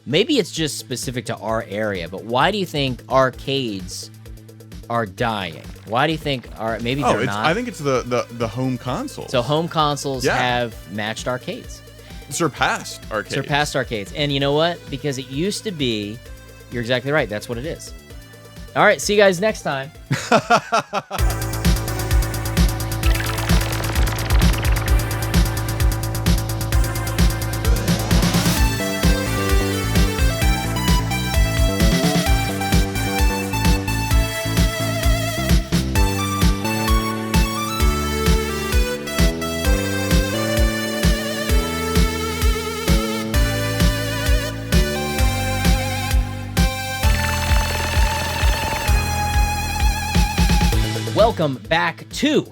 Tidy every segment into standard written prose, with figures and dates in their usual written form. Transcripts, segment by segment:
maybe it's just specific to our area, but why do you think arcades are dying? Why do you think maybe they're not? I think it's the home consoles. So home consoles have matched arcades. Surpassed arcades. And you know what? Because it used to be, you're exactly right, that's what it is. All right, see you guys next time. Welcome back to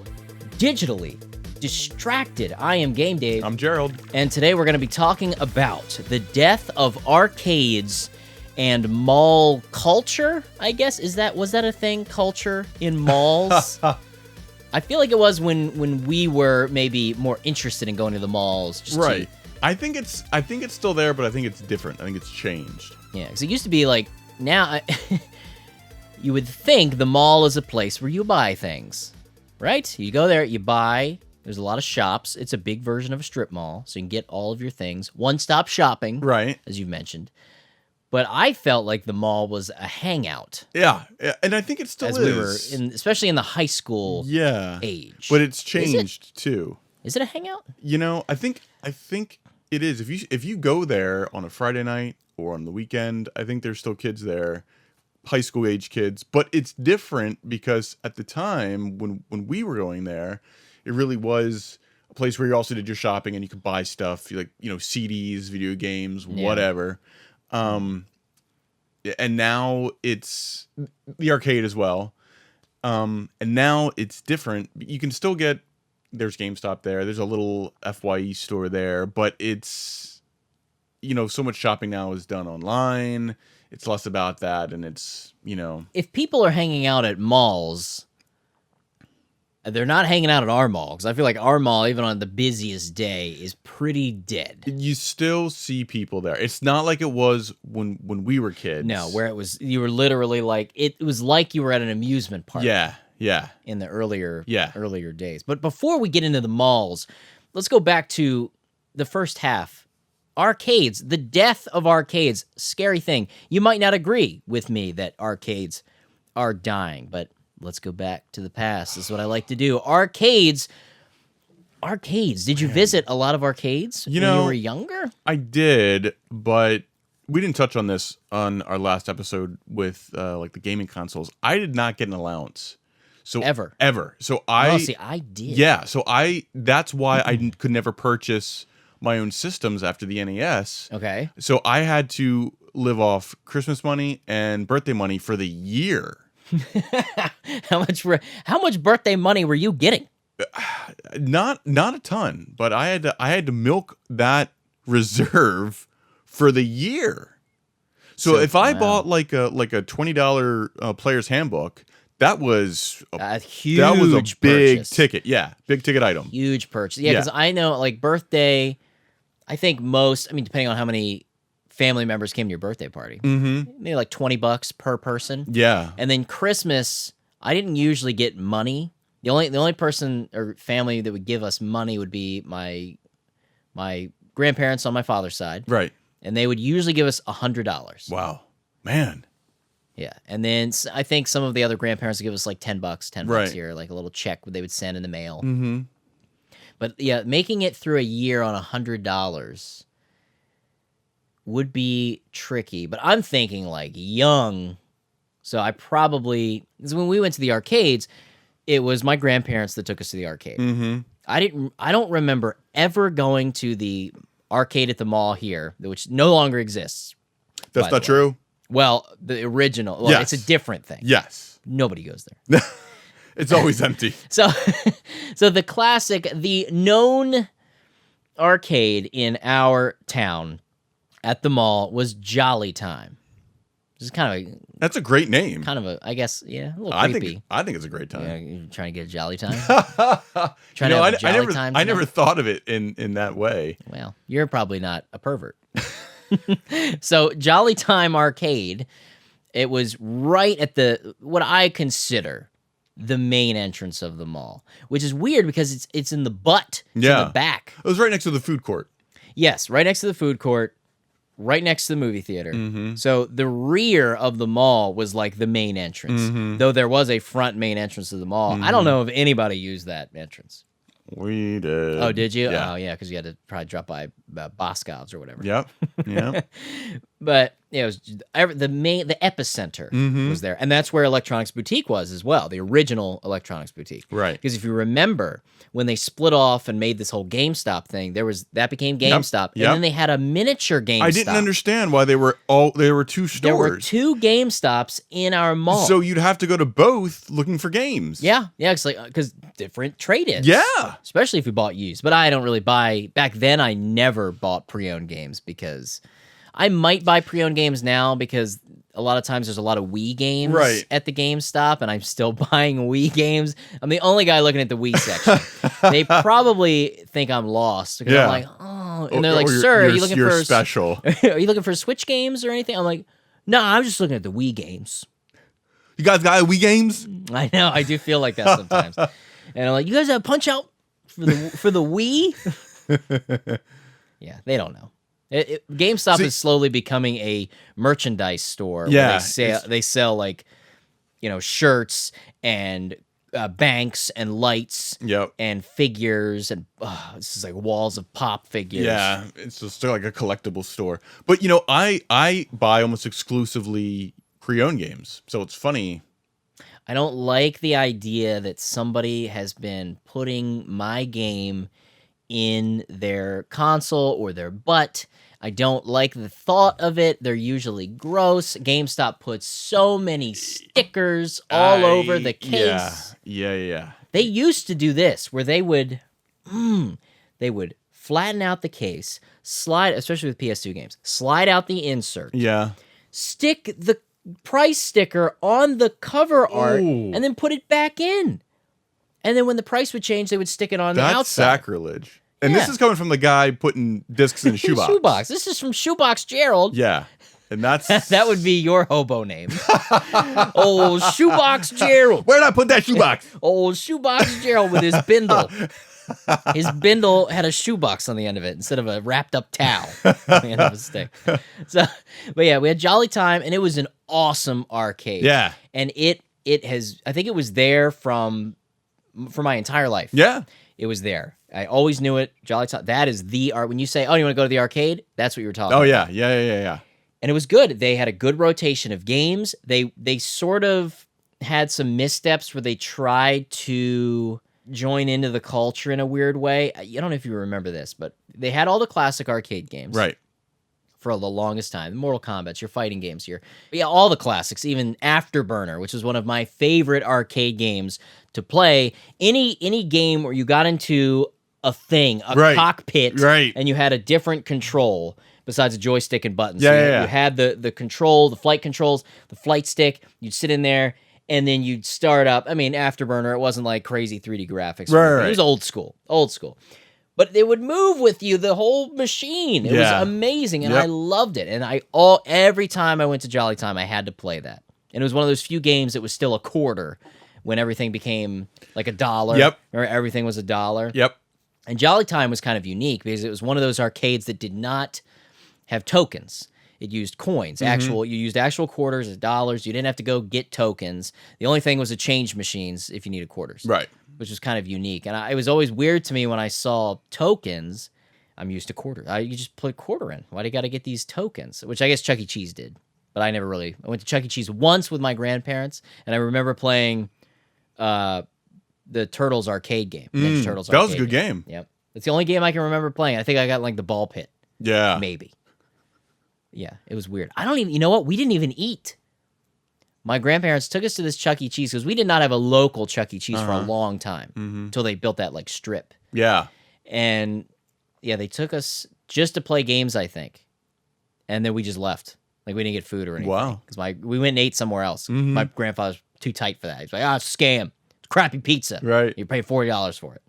Digitally Distracted. I am Game Dave. I'm Gerald. And today we're going to be talking about the death of arcades and mall culture, I guess. Was that a thing, culture in malls? I feel like it was when we were maybe more interested in going to the malls. Right. I think it's still there, but I think it's different. I think it's changed. Yeah, because it used to be like, now... You would think the mall is a place where you buy things, right? You go there, you buy. There's a lot of shops. It's a big version of a strip mall, so you can get all of your things. One-stop shopping, right? As you mentioned. But I felt like the mall was a hangout. Yeah, and I think it still is. We were especially in the high school age. But it's changed too. Is it a hangout? You know, I think it is. If you go there on a Friday night or on the weekend, I think there's still kids there. High school age kids, but it's different because at the time when we were going there, it really was a place where you also did your shopping and you could buy stuff like, CDs, video games, whatever. And now it's the arcade as well. And now it's different. You can still there's GameStop there. There's a little FYE store there, but it's, so much shopping now is done online. It's less about that, and it's, If people are hanging out at malls, they're not hanging out at our mall, because I feel like our mall, even on the busiest day, is pretty dead. You still see people there. It's not like it was when we were kids. No, where you were literally like, it was like you were at an amusement park. Yeah. In the earlier days. But before we get into the malls, let's go back to the first half. Arcades, the death of arcades, scary thing. You might not agree with me that arcades are dying, but let's go back to the past. This is what I like to do. Arcades. Did you visit a lot of arcades when you were younger? I did, but we didn't touch on this on our last episode with like the gaming consoles. I did not get an allowance. So ever. So I did. Yeah, so that's why I could never purchase my own systems after the NES. Okay. So I had to live off Christmas money and birthday money for the year. How much birthday money were you getting? Not a ton, but I had to milk that reserve for the year. So if I bought like a $20 player's handbook, that was a big ticket. Yeah, big ticket item. Huge purchase. Yeah, because I know like birthday, I think depending on how many family members came to your birthday party, maybe like $20 per person. Yeah. And then Christmas, I didn't usually get money. The only person or family that would give us money would be my grandparents on my father's side. Right. And they would usually give us $100. Wow. Man. Yeah. And then I think some of the other grandparents would give us like $10 right. here, like a little check they would send in the mail. Mm-hmm. But yeah, making it through a year on $100 would be tricky. But I'm thinking like young. So when we went to the arcades, it was my grandparents that took us to the arcade. Mm-hmm. I don't remember ever going to the arcade at the mall here, which no longer exists. That's not true? Well, the original. Well, yes. It's a different thing. Yes. Nobody goes there. It's always empty. So the classic, the known arcade in our town at the mall was Jolly Time. This is that's a great name. I guess, yeah, a little creepy. I think it's a great time. Yeah, you're trying to get a Jolly Time? I never thought of it in that way. Well, you're probably not a pervert. So Jolly Time Arcade, it was right at what I consider the main entrance of the mall, which is weird because it's in the butt, it's in the back. It was right next to the food court. Yes, right next to the food court, right next to the movie theater. Mm-hmm. So the rear of the mall was like the main entrance, though there was a front main entrance to the mall. I don't know if anybody used that entrance. We did. Oh, did you? Yeah. Oh, yeah, because you had to probably drop by Barcades or whatever. Yep. Yep. But it was the epicenter was there, and that's where Electronics Boutique was as well, the original Electronics Boutique. Right. Because if you remember, when they split off and made this whole GameStop thing, that became GameStop, and then they had a miniature GameStop. I didn't understand why there were two stores. There were two GameStops in our mall, so you'd have to go to both looking for games. Yeah, because different trade-ins. Yeah, especially if you bought used. But I don't really buy. Back then, I never bought pre-owned games because I might buy pre-owned games now because a lot of times there's a lot of Wii games at the GameStop, and I'm still buying Wii games. I'm the only guy looking at the Wii section. They probably think I'm lost because I'm like, oh, and they're like, "Sir, are you looking for special? Are you looking for Switch games or anything?" I'm like, "No, I'm just looking at the Wii games." You guys got Wii games? I know, I do feel like that sometimes. And I'm like, "You guys have Punch Out for the Wii?" Yeah, they don't know. GameStop is slowly becoming a merchandise store. Yeah, where they sell like, shirts and banks and lights. Yep. And figures and this is like walls of pop figures. Yeah, it's just like a collectible store. But I buy almost exclusively pre-owned games, so it's funny. I don't like the idea that somebody has been putting my game in their console or their butt. I don't like the thought of it. They're usually gross. GameStop puts so many stickers all over the case. Yeah. They used to do this where they would flatten out the case, slide, especially with PS2 games, slide out the insert. Yeah. Stick the price sticker on the cover art and then put it back in. And then when the price would change, they would stick it on the outside. That's sacrilege. And this is coming from the guy putting discs in a shoebox. This is from Shoebox Gerald. Yeah. And that's... that would be your hobo name. Old Shoebox Gerald. Where'd I put that shoebox? Old Shoebox Gerald with his bindle. His bindle had a shoebox on the end of it instead of a wrapped up towel on the end of a stick. So, but yeah, we had Jolly Time, and it was an awesome arcade. Yeah. And it has, I think it was there for my entire life. Yeah. It was there. I always knew it. Jolly Time. That is the art. When you say, "Oh, you want to go to the arcade?" That's what you were talking about. Oh yeah, yeah. And it was good. They had a good rotation of games. They sort of had some missteps where they tried to join into the culture in a weird way. I don't know if you remember this, but they had all the classic arcade games. Right. For the longest time. Mortal Kombat, your fighting games here. Yeah, all the classics, even Afterburner, which was one of my favorite arcade games to play. Any game where you got into a thing, cockpit, and you had a different control besides a joystick and buttons. Yeah, You had the control, the flight controls, the flight stick. You'd sit in there, and then you'd start up. I mean, Afterburner, it wasn't like crazy 3D graphics. Right. It was old school. But they would move with you, the whole machine. It was amazing, and I loved it. And every time I went to Jolly Time, I had to play that. And it was one of those few games that was still a quarter when everything became like $1. Yep. Or everything was $1. Yep. And Jolly Time was kind of unique because it was one of those arcades that did not have tokens. It used coins. You used actual quarters as dollars. You didn't have to go get tokens. The only thing was the change machines if you needed quarters. Right. Which was kind of unique. And it was always weird to me when I saw tokens. I'm used to quarter. You just put quarter in. Why do you got to get these tokens? Which I guess Chuck E. Cheese did. But I went to Chuck E. Cheese once with my grandparents, and I remember playing the Turtles arcade game. Ninja Turtles arcade. That was a good game. Yep. That's the only game I can remember playing. I think I got like the ball pit. Yeah. Maybe. Yeah, it was weird. You know what? We didn't even eat. My grandparents took us to this Chuck E. Cheese because we did not have a local Chuck E. Cheese for a long time until they built that like strip. Yeah. And yeah, they took us just to play games, I think. And then we just left. Like we didn't get food or anything. Wow. Because we went and ate somewhere else. My grandfather's too tight for that. He's like, it's a scam. It's crappy pizza. Right. You pay $40 for it.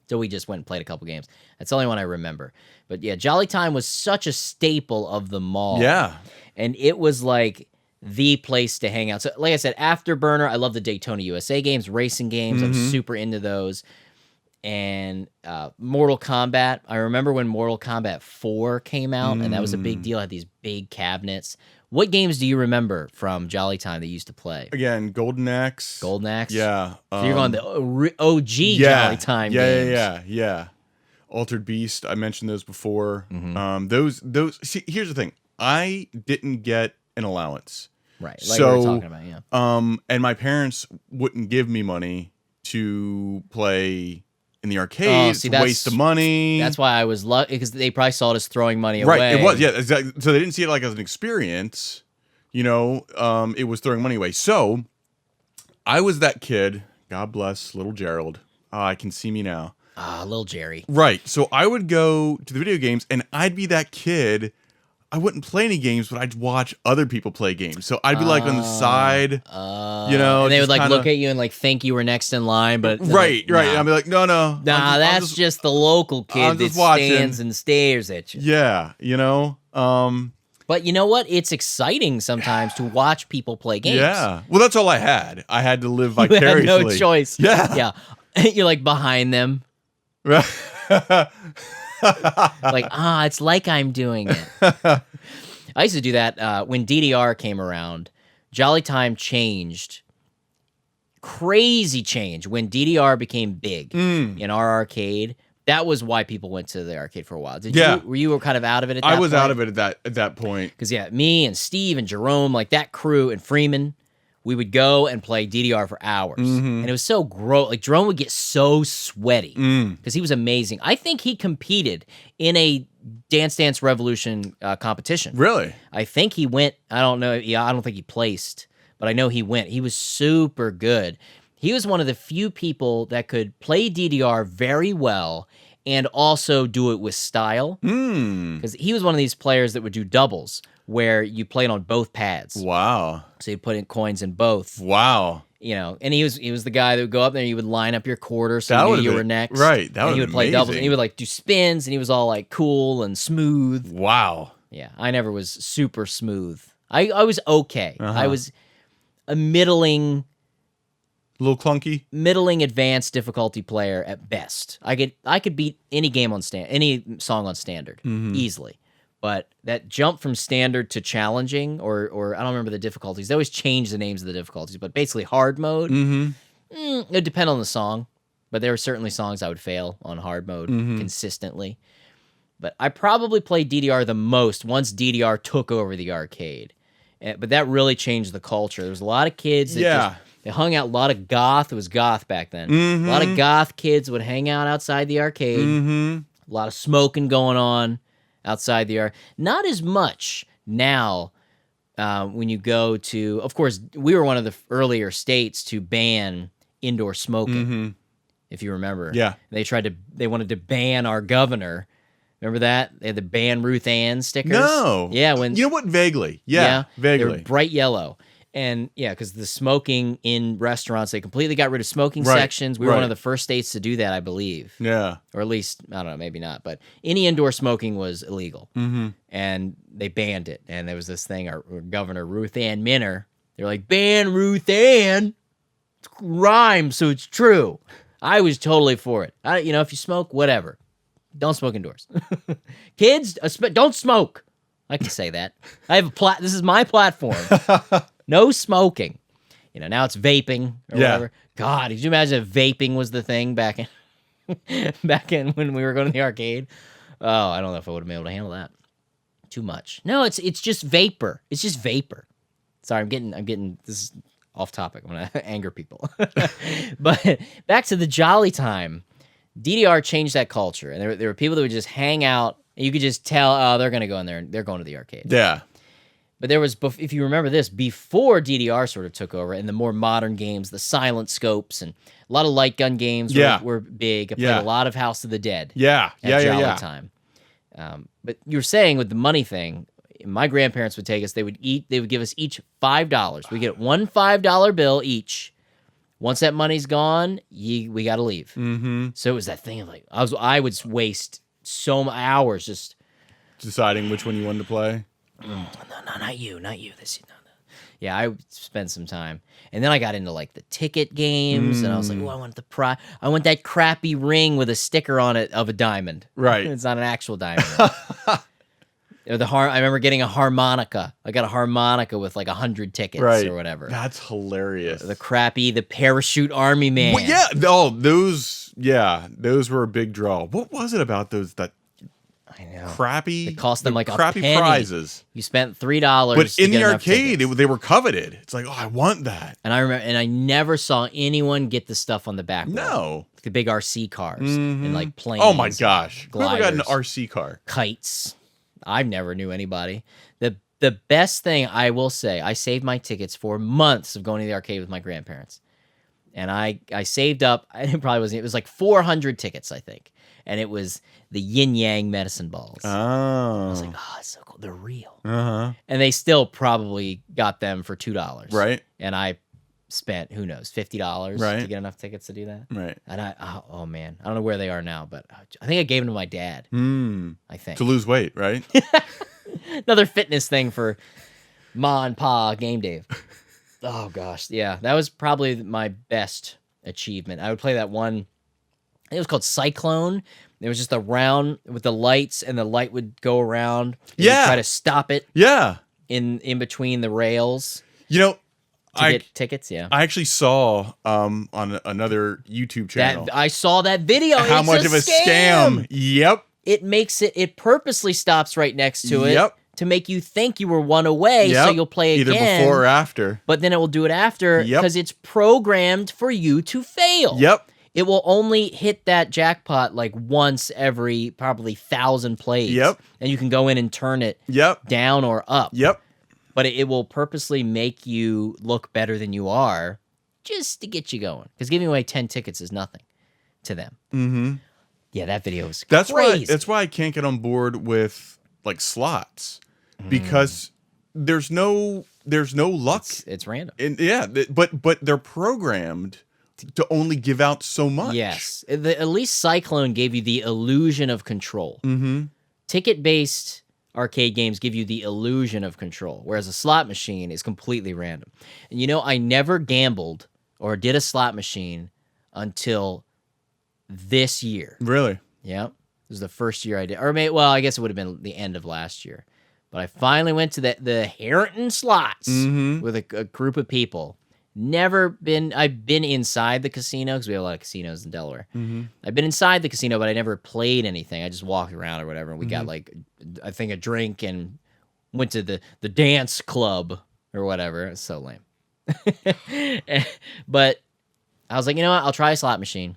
So we just went and played a couple games. That's the only one I remember. But yeah, Jolly Time was such a staple of the mall. Yeah. And it was like the place to hang out. So like I said, Afterburner, I love the Daytona USA games, racing games. I was super into those. And Mortal Kombat. I remember when Mortal Kombat 4 came out, and that was a big deal. It had these big cabinets. What games do you remember from Jolly Time that you used to play? Again, Golden Axe. Golden Axe? Yeah. So you're going the OG Jolly Time games. Yeah. Altered Beast. I mentioned those before. Those. See, here's the thing. I didn't get an allowance. Right. Like we were talking about, yeah. And my parents wouldn't give me money to play in the arcades, waste of money. That's why I was lucky, because they probably saw it as throwing money away. Right, it was, yeah, exactly. So they didn't see it like as an experience, it was throwing money away. So I was that kid, God bless little Gerald. I can see me now. Little Jerry. Right, so I would go to the video games, and I'd be that kid. I wouldn't play any games, but I'd watch other people play games. So I'd be like on the side, and they would like look at you and like think you were next in line, but right. And I'd be like, no, that's just the local kid that stands and stares at you. Yeah, But you know what? It's exciting sometimes to watch people play games. Yeah. Well, that's all I had. I had to live You vicariously. had no choice. Yeah. You're like behind them. Right. Like, it's like I'm doing it. I used to do that when DDR came around. Jolly Time changed. Crazy change when DDR became big in our arcade. That was why people went to the arcade for a while. Were you kind of out of it at that point? I was out of it at that point. Because me and Steve and Jerome, like that crew, and Freeman, we would go and play DDR for hours. And it was so gross. Like, Jerome would get so sweaty because he was amazing. I think he competed in a Dance Dance Revolution competition. Really? I think he went. I don't know. Yeah, I don't think he placed, but I know he went. He was super good. He was one of the few people that could play DDR very well and also do it with style. Because he was one of these players that would do doubles, where you played on both pads. Wow. So you put in coins in both. Wow. And he was the guy that would go up there and you would line up your quarter so you were next. Right. That and he would play doubles, and he would like do spins, and he was all like cool and smooth. Wow. Yeah. I never was super smooth. I was okay. I was a middling A little clunky. Middling advanced difficulty player at best. I could beat any game on any song on standard easily. But that jump from standard to challenging, or I don't remember the difficulties. They always change the names of the difficulties, but basically hard mode. It would depend on the song, but there were certainly songs I would fail on hard mode consistently. But I probably played DDR the most once DDR took over the arcade. But that really changed the culture. There was a lot of kids that they hung out. A lot of goth. It was goth back then. A lot of goth kids would hang out outside the arcade. A lot of smoking going on outside the arcade. Not as much now when you go to... Of course, we were one of the earlier states to ban indoor smoking, if you remember. Yeah. They wanted to ban our governor. Remember that? They had the ban Ruth Ann stickers. No. Yeah. You know what? Vaguely. Yeah, vaguely. They were bright yellow. And yeah, because the smoking in restaurants, they completely got rid of smoking sections. We were one of the first states to do that, I believe. Yeah. Or at least, I don't know, maybe not. But any indoor smoking was illegal. And they banned it. And there was this thing, our Governor Ruth Ann Minner, they're like, ban Ruth Ann. It rhymes, so it's true. I was totally for it. If you smoke, whatever. Don't smoke indoors. Kids, don't smoke. I can say that. I have this is my platform. No smoking. Now it's vaping or whatever. God, could you imagine if vaping was the thing back in when we were going to the arcade? Oh, I don't know if I would have been able to handle that. Too much. No, it's just vapor. It's just vapor. Sorry, I'm getting this is off topic. I'm gonna anger people. But back to the Jolly Time. DDR changed that culture, and there were people that would just hang out, and you could just tell, they're going to go in there, and they're going to the arcade. Yeah. But there was, if you remember this, before DDR sort of took over, and the more modern games, the silent scopes, and a lot of light gun games were big. I played a lot of House of the Dead. At Jolly Time. But you were saying with the money thing, my grandparents would take us, they would give us each $5. We get one $5 bill each. Once that money's gone, we got to leave. Mm-hmm. So it was that thing of like, I would waste so many hours just deciding which one you wanted to play. No, not you. This, no. Yeah, I would spend some time, and then I got into like the ticket games, and I was like, oh, I want I want that crappy ring with a sticker on it of a diamond. Right. It's not an actual diamond. I remember getting a harmonica. I got a harmonica with like 100 tickets or whatever. That's hilarious. The parachute army man. Well, yeah. Oh, those were a big draw. What was it about those that I know. Crappy? It cost them like crappy a penny. Prizes. You spent $3. But in the arcade, they were coveted. It's like, oh, I want that. And I remember, and I never saw anyone get the stuff on the back. No. The big RC cars and like planes. Oh my gosh. Gliders, Whoever got an RC car? Kites. I never knew anybody. The best thing I will say, I saved my tickets for months of going to the arcade with my grandparents. And I saved up, it probably wasn't, it was like 400 tickets, I think. And it was the yin yang medicine balls. Oh. I was like, oh, it's so cool. They're real. Uh-huh. And they still probably got them for $2. Right. And I spent, who knows, $50 to get enough tickets to do that. Right. And oh man, I don't know where they are now, but I think I gave them to my dad. I think. To lose weight, right? Another fitness thing for Ma and Pa Game Dave. Oh gosh, yeah, that was probably my best achievement. I would play that one. I think it was called Cyclone. It was just a round with the lights, and the light would go around. And you'd try to stop it. Yeah. In between the rails. You know, to get tickets. Yeah. I actually saw on another YouTube channel. I saw that video. How much of a scam? Yep. It purposely stops right next to it. Yep. To make you think you were one away, so you'll play again. Either before or after. But then it will do it after because it's programmed for you to fail. Yep. It will only hit that jackpot like once every probably 1,000 plays. Yep. And you can go in and turn it down or up. Yep. But it will purposely make you look better than you are just to get you going. Because giving away 10 tickets is nothing to them. Mm-hmm. Yeah, that video was crazy. That's why I can't get on board with like slots. Because there's no luck. It's random. And but they're programmed to only give out so much. Yes. At least Cyclone gave you the illusion of control. Mm-hmm. Ticket-based arcade games give you the illusion of control, whereas a slot machine is completely random. And you know, I never gambled or did a slot machine until this year. Really? Yeah. This was the first year I did. Or I guess it would have been the end of last year. But I finally went to the Harrington slots with a group of people. I've been inside the casino because we have a lot of casinos in Delaware. I've been inside the casino, but I never played anything. I just walked around or whatever. And we got like, I think, a drink and went to the dance club or whatever. It's so lame. But I was like, you know what? I'll try a slot machine.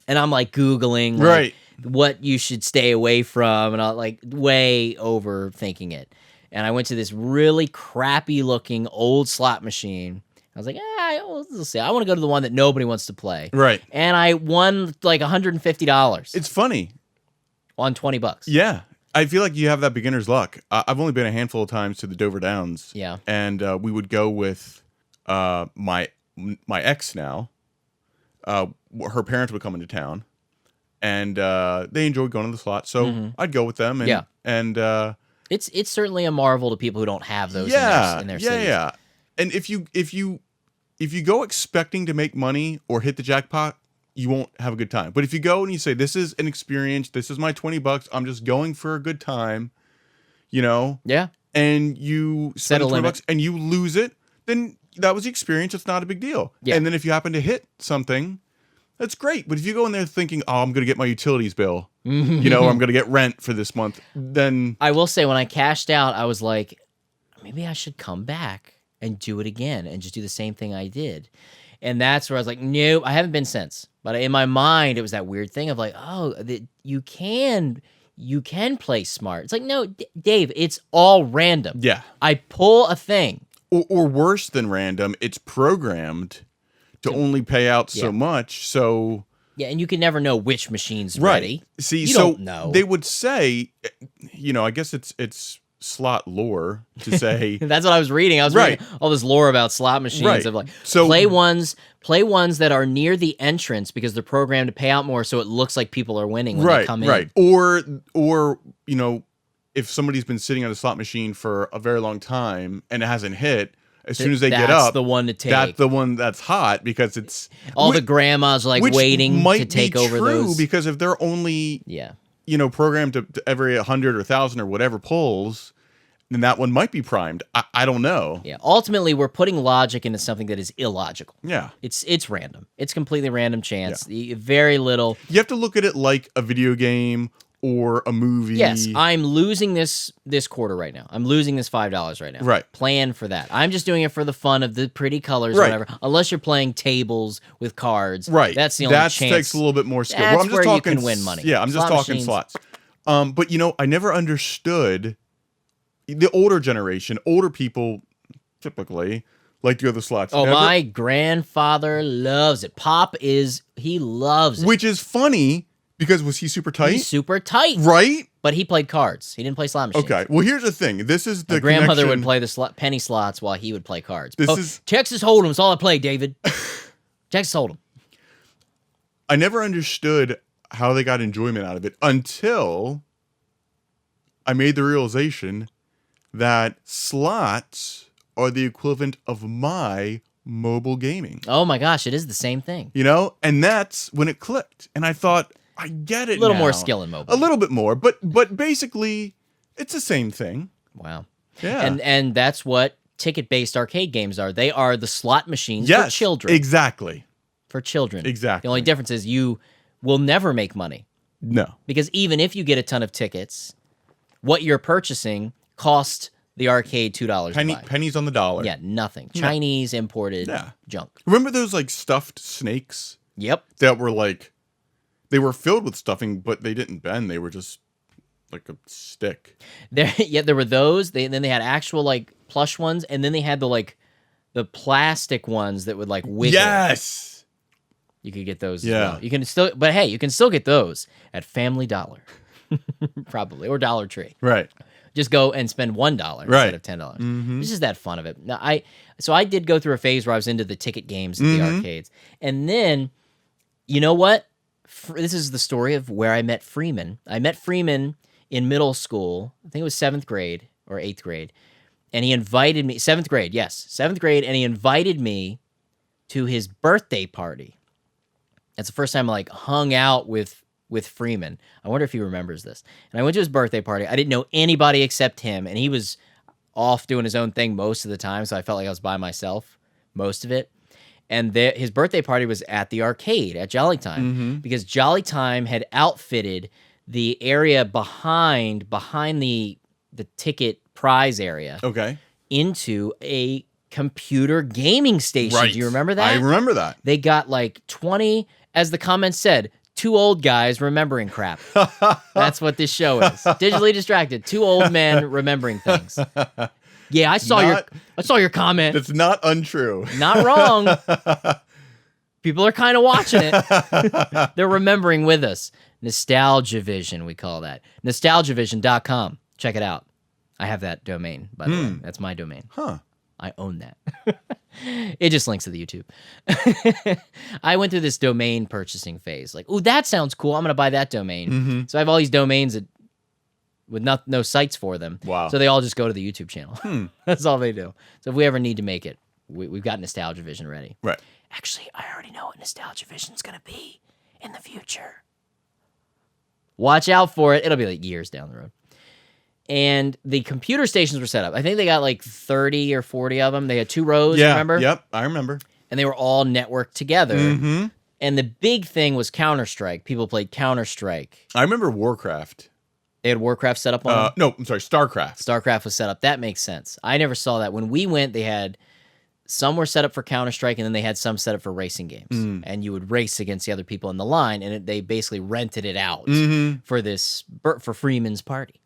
And I'm like Googling what you should stay away from, and I'm like way overthinking it. And I went to this really crappy looking old slot machine. I was like, we'll see. I want to go to the one that nobody wants to play. Right. And I won like $150. It's funny. On $20. Yeah. I feel like you have that beginner's luck. I've only been a handful of times to the Dover Downs. Yeah. And we would go with my ex now. Her parents would come into town. And they enjoyed going to the slot, so I'd go with them. And, and it's certainly a marvel to people who don't have those in their cities. Yeah. And if you go expecting to make money or hit the jackpot, you won't have a good time. But if you go and you say, "This is an experience. This is my $20. I'm just going for a good time," you know. Yeah. And you spend $20 and you lose it, then that was the experience. It's not a big deal. Yeah. And then if you happen to hit something, that's great. But if you go in there thinking, "Oh, I'm going to get my utilities bill," you know, I'm going to get rent for this month, then I will say when I cashed out, I was like, maybe I should come back and do it again and just do the same thing I did. And that's where I was like, nope, I haven't been since. But in my mind, it was that weird thing of like, you can play smart. It's like, no, Dave, it's all random. Yeah. I pull a thing. Or worse than random, it's programmed to only pay out so much. So yeah, and you can never know which machine's ready. See, you don't know. They would say, you know, I guess it's slot lore to say That's what I was reading. I was reading all this lore about slot machines of like play ones that are near the entrance because they're programmed to pay out more, so it looks like people are winning when they come in. Right. Or you know, if somebody's been sitting at a slot machine for a very long time and it hasn't hit, as soon as they get up, that's the one to take. That's the one that's hot because it's all the grandmas like waiting to take over those. Because if they're only you know, programmed to every 100 or 1,000 or whatever pulls, then that one might be primed. I don't know. Yeah. Ultimately, we're putting logic into something that is illogical. Yeah. It's random. It's completely random chance. Yeah. Very little. You have to look at it like a video game or a movie. Yes, I'm losing this quarter right now. I'm losing this $5 right now. Right. Plan for that. I'm just doing it for the fun of the pretty colors or whatever. Unless you're playing tables with cards. Right. That's the only chance. That takes a little bit more skill. That's I'm just where talking, you can win money. Yeah, I'm just talking slots. But, you know, I never understood the older generation, older people typically like to go to the slots. Oh, my grandfather loves it. He loves it. Which is funny. Because was he super tight? He's super tight. Right? But he played cards. He didn't play slot machines. Okay. Well, here's the thing. This is the My grandmother would play the penny slots while he would play cards. This is Texas Hold'em's all I play, David. Texas Hold'em. I never understood how they got enjoyment out of it until I made the realization that slots are the equivalent of my mobile gaming. Oh my gosh, it is the same thing. You know? And that's when it clicked. And I thought, I get it. A little more skill in mobile. A little bit more, but basically it's the same thing. Wow. Yeah. And that's what ticket-based arcade games are. They are the slot machines for children. Exactly. For children. Exactly. The only difference is you will never make money. No. Because even if you get a ton of tickets, what you're purchasing cost the arcade $2 to buy. Pennies on the dollar. Yeah, nothing. Chinese imported junk. Remember those like stuffed snakes? Yep. That were like, they were filled with stuffing, but they didn't bend. They were just like a stick. There were those. Then they had actual like plush ones, and then they had the plastic ones that would like wiggle. Yes. You could get those as well. You can still, but hey, you can still get those at Family Dollar, probably, or Dollar Tree. Right. Just go and spend $1 instead of $10. Mm-hmm. It's just that fun of it. Now, I did go through a phase where I was into the ticket games at the arcades, and then, you know what? This is the story of where I met Freeman. I met Freeman in middle school. I think it was 7th grade or 8th grade, and he invited me. 7th grade, yes, 7th grade, and he invited me to his birthday party. That's the first time I like hung out with Freeman. I wonder if he remembers this. And I went to his birthday party. I didn't know anybody except him, and he was off doing his own thing most of the time, so I felt like I was by myself most of it. And his birthday party was at the arcade at Jolly Time because Jolly Time had outfitted the area behind the ticket prize area into a computer gaming station. Right. Do you remember that? I remember that. They got like 20, as the comments said, 2 old guys remembering crap. That's what this show is. Digitally distracted. 2 old men remembering things. Yeah, I saw your comment. That's not untrue. Not wrong. People are kind of watching it. They're remembering with us. Nostalgia Vision, we call that. Nostalgiavision.com. Check it out. I have that domain, by the way. That's my domain. Huh. I own that. It just links to the YouTube. I went through this domain purchasing phase. Like, ooh, that sounds cool. I'm going to buy that domain. So I have all these domains with no sites for them. Wow. So they all just go to the YouTube channel. That's all they do. So if we ever need to make it, we've got Nostalgia Vision ready. Right. Actually, I already know what Nostalgia Vision's going to be in the future. Watch out for it. It'll be like years down the road. And the computer stations were set up. I think they got like 30 or 40 of them. They had 2 rows, remember? Yep, I remember. And they were all networked together. And the big thing was Counter-Strike. People played Counter-Strike. I remember Warcraft. They had Warcraft set up on No, I'm sorry, StarCraft. StarCraft was set up. That makes sense. I never saw that. When we went, they had some were set up for Counter-Strike, and then they had some set up for racing games. And you would race against the other people in the line, and they basically rented it out for Freeman's party.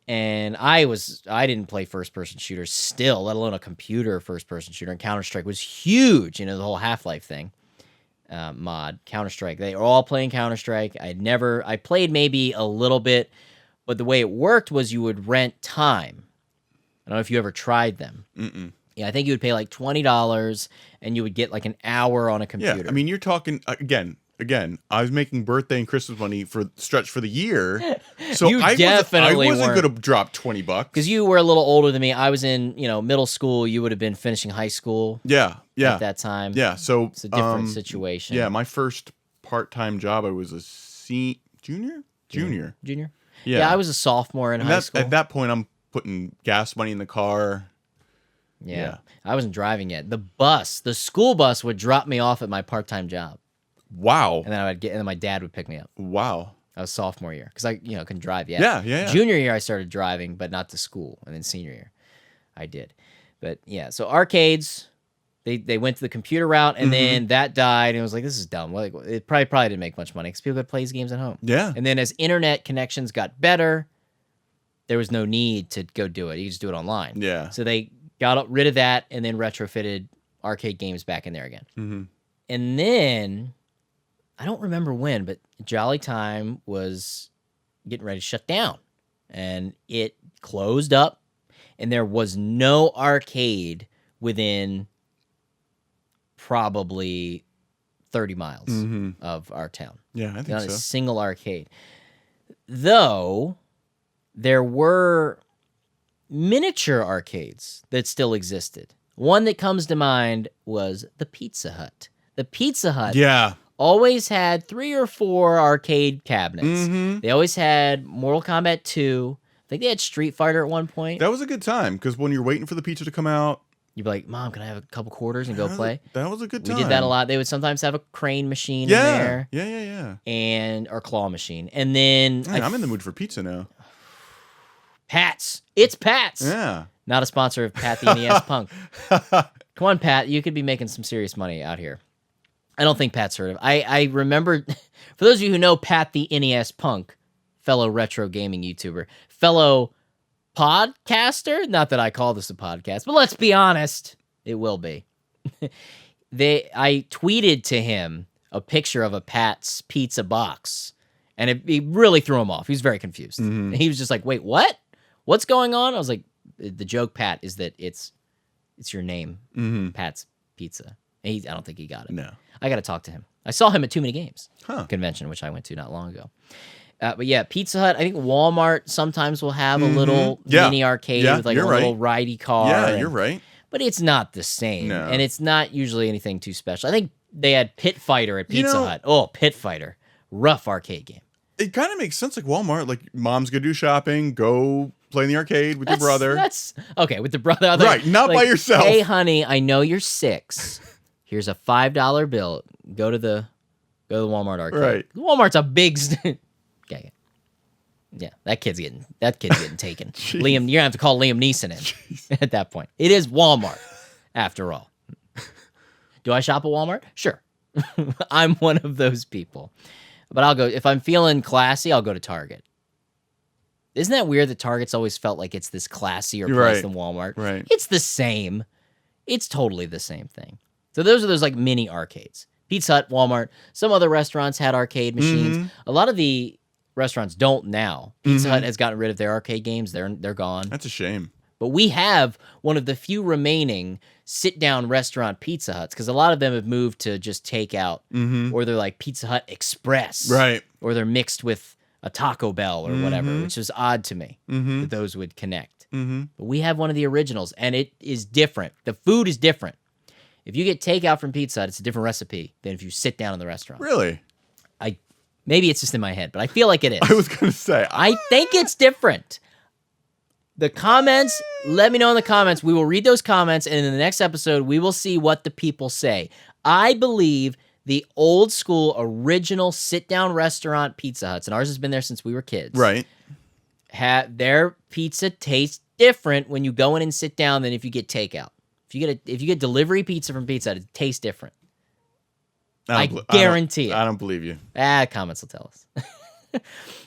And I didn't play first-person shooters still, let alone a computer first-person shooter. And Counter-Strike was huge, the whole Half-Life thing. Mod, Counter-Strike. They were all playing Counter-Strike. I played maybe a little bit But the way it worked was you would rent time. I don't know if you ever tried them. Mm-mm. Yeah, I think you would pay like $20 and you would get like an hour on a computer. Yeah, I mean, you're talking again. I was making birthday and Christmas money for stretch for the year, so You I definitely wasn't weren't. going to drop $20 because you were a little older than me. I was in middle school. You would have been finishing high school. Yeah, At that time. yeah. So It's a different situation. Yeah, my first part-time job, I was a junior. Yeah, I was a sophomore in high school. At that point, I'm putting gas money in the car. Yeah. I wasn't driving yet. The school bus would drop me off at my part-time job. Wow. And then and then my dad would pick me up. Wow. I was sophomore year because I couldn't drive yet. Yeah. Junior year I started driving, but not to school, and then senior year I did. But yeah, so arcades, they went to the computer route, and then that died, and it was like, this is dumb. Like, it probably didn't make much money because people could play these games at home. Yeah. And then as internet connections got better, there was no need to go do it. You just do it online. Yeah. So they got rid of that and then retrofitted arcade games back in there again. Mm-hmm. And then I don't remember when, but Jolly Time was getting ready to shut down, and it closed up, and there was no arcade within probably 30 miles of our town. Yeah, I think Not so. a single arcade. Though there were miniature arcades that still existed. One that comes to mind was the Pizza Hut. The Pizza Hut Yeah. always had 3 or 4 arcade cabinets. Mm-hmm. They always had Mortal Kombat 2. I think they had Street Fighter at one point. That was a good time because when you're waiting for the pizza to come out, You'd be like, Mom, can I have a couple quarters and go play? That was a good time. We did that a lot. They would sometimes have a crane machine in Yeah. there. Yeah. And or claw machine. And then Man, I'm in the mood for pizza now. Pat's. It's Pat's. Yeah. Not a sponsor of Pat the NES Punk. Come on, Pat. You could be making some serious money out here. I don't think Pat's heard of it. I remember, for those of you who know Pat the NES Punk, fellow retro gaming YouTuber, fellow podcaster, not that I call this a podcast, but let's be honest, it will be. I tweeted to him a picture of a Pat's pizza box, and it really threw him off. He was very confused. And he was just like, wait, what? What's going on? I was like, the joke, Pat, is that it's your name, Pat's Pizza. And I don't think he got it. No. I got to talk to him. I saw him at Too Many Games convention, which I went to not long ago. But yeah, Pizza Hut. I think Walmart sometimes will have a little mini arcade with like a little ridey car. Yeah, you're right. But it's not the same. No. And it's not usually anything too special. I think they had Pit Fighter at Pizza Hut. Oh, Pit Fighter. Rough arcade game. It kind of makes sense, like Walmart. Like, mom's gonna do shopping, go play in the arcade with your brother. That's okay with the brother. Right, not by yourself. Hey, honey, I know you're 6. Here's a $5 bill. Go to the Walmart arcade. Right. Walmart's a big. Okay. Yeah, that kid's getting taken. Liam, you're gonna have to call Liam Neeson in at that point. It is Walmart, after all. Do I shop at Walmart? Sure. I'm one of those people. But I'll go, if I'm feeling classy, I'll go to Target. Isn't that weird that Target's always felt like it's this classier place than Walmart? Right. It's the same. It's totally the same thing. So those are those like mini arcades. Pizza Hut, Walmart. Some other restaurants had arcade machines. A lot of the restaurants don't now. Pizza Hut has gotten rid of their arcade games. They're gone. That's a shame. But we have one of the few remaining sit-down restaurant Pizza Huts because a lot of them have moved to just takeout, or they're like Pizza Hut Express, Right. Or they're mixed with a Taco Bell or whatever, which is odd to me that those would connect. But we have one of the originals, and it is different. The food is different. If you get takeout from Pizza Hut, it's a different recipe than if you sit down in the restaurant. Really? Maybe it's just in my head, but I feel like it is. I was gonna say. I think it's different. The comments, let me know in the comments. We will read those comments, and in the next episode, we will see what the people say. I believe the old school, original sit-down restaurant Pizza Huts, and ours has been there since we were kids. Right. Their pizza tastes different when you go in and sit down than if you get takeout. If you get delivery pizza from Pizza Hut, it tastes different. I guarantee it. I don't believe you. Comments will tell us.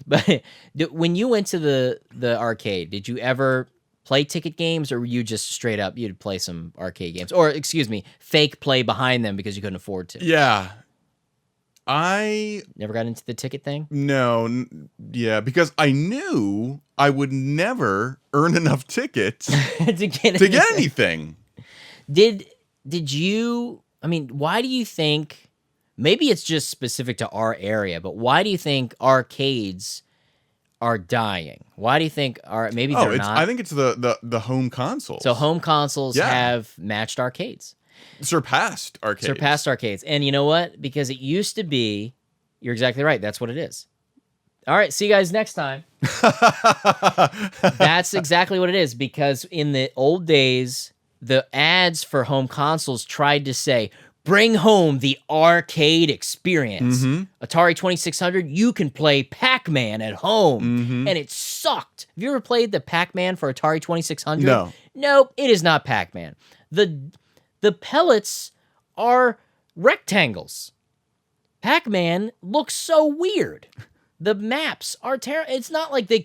But when you went to the arcade, did you ever play ticket games, or were you just straight up, you'd play some arcade games? Or, excuse me, fake play behind them because you couldn't afford to? Yeah. I Never got into the ticket thing? no, yeah, because I knew I would never earn enough tickets to get to get anything. Did you, I mean, why do you think, maybe it's just specific to our area, but why do you think arcades are dying? Why do you think maybe they're not? I think it's the home consoles. So home consoles have matched arcades. Surpassed arcades. And you know what? Because it used to be, you're exactly right. That's what it is. All right. See you guys next time. That's exactly what it is. Because in the old days, the ads for home consoles tried to say, bring home the arcade experience. Atari 2600, you can play Pac-Man at home. And it sucked. Have you ever played the Pac-Man for Atari 2600? No. Nope, it is not Pac-Man. The pellets are rectangles. Pac-Man looks so weird. The maps are terrible. It's not like they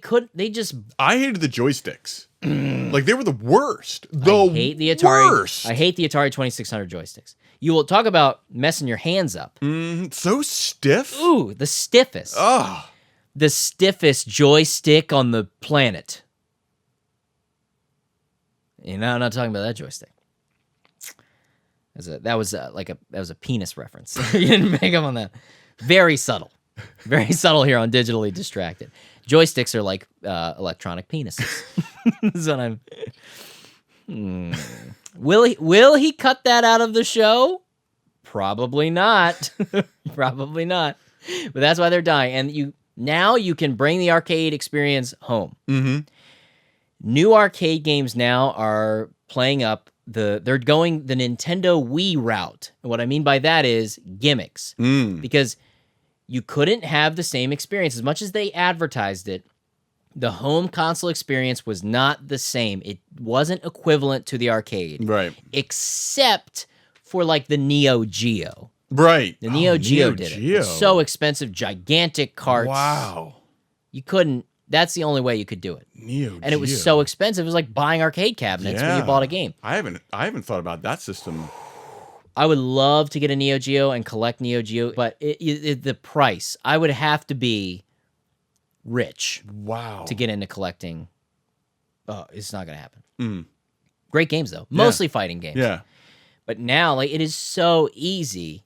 I hated the joysticks. Like, they were the worst. I hate the Atari 2600 joysticks. You will talk about messing your hands up. So stiff. Ooh, the stiffest. Oh. The stiffest joystick on the planet. You know, I'm not talking about that joystick. That was a penis reference. You didn't make up on that. Very subtle. Very subtle here on Digitally Distracted. Joysticks are like electronic penises. That's what I'm. Will he cut that out of the show? Probably not. Probably not. But that's why they're dying. And you can bring the arcade experience home. New arcade games now are playing up they're going the Nintendo Wii route. And what I mean by that is gimmicks. Because you couldn't have the same experience. As much as they advertised it, the home console experience was not the same. It wasn't equivalent to the arcade. Right. Except for like the Neo Geo. Right. The Neo Geo did it. It's so expensive, gigantic carts. Wow. You couldn't, that's the only way you could do it. Neo Geo. And it was so expensive. It was like buying arcade cabinets when you bought a game. I haven't thought about that system. I would love to get a Neo Geo and collect Neo Geo, but the price, I would have to be rich. Wow. To get into collecting. Oh, it's not going to happen. Great games, though. Mostly fighting games. Yeah. But now, like, it is so easy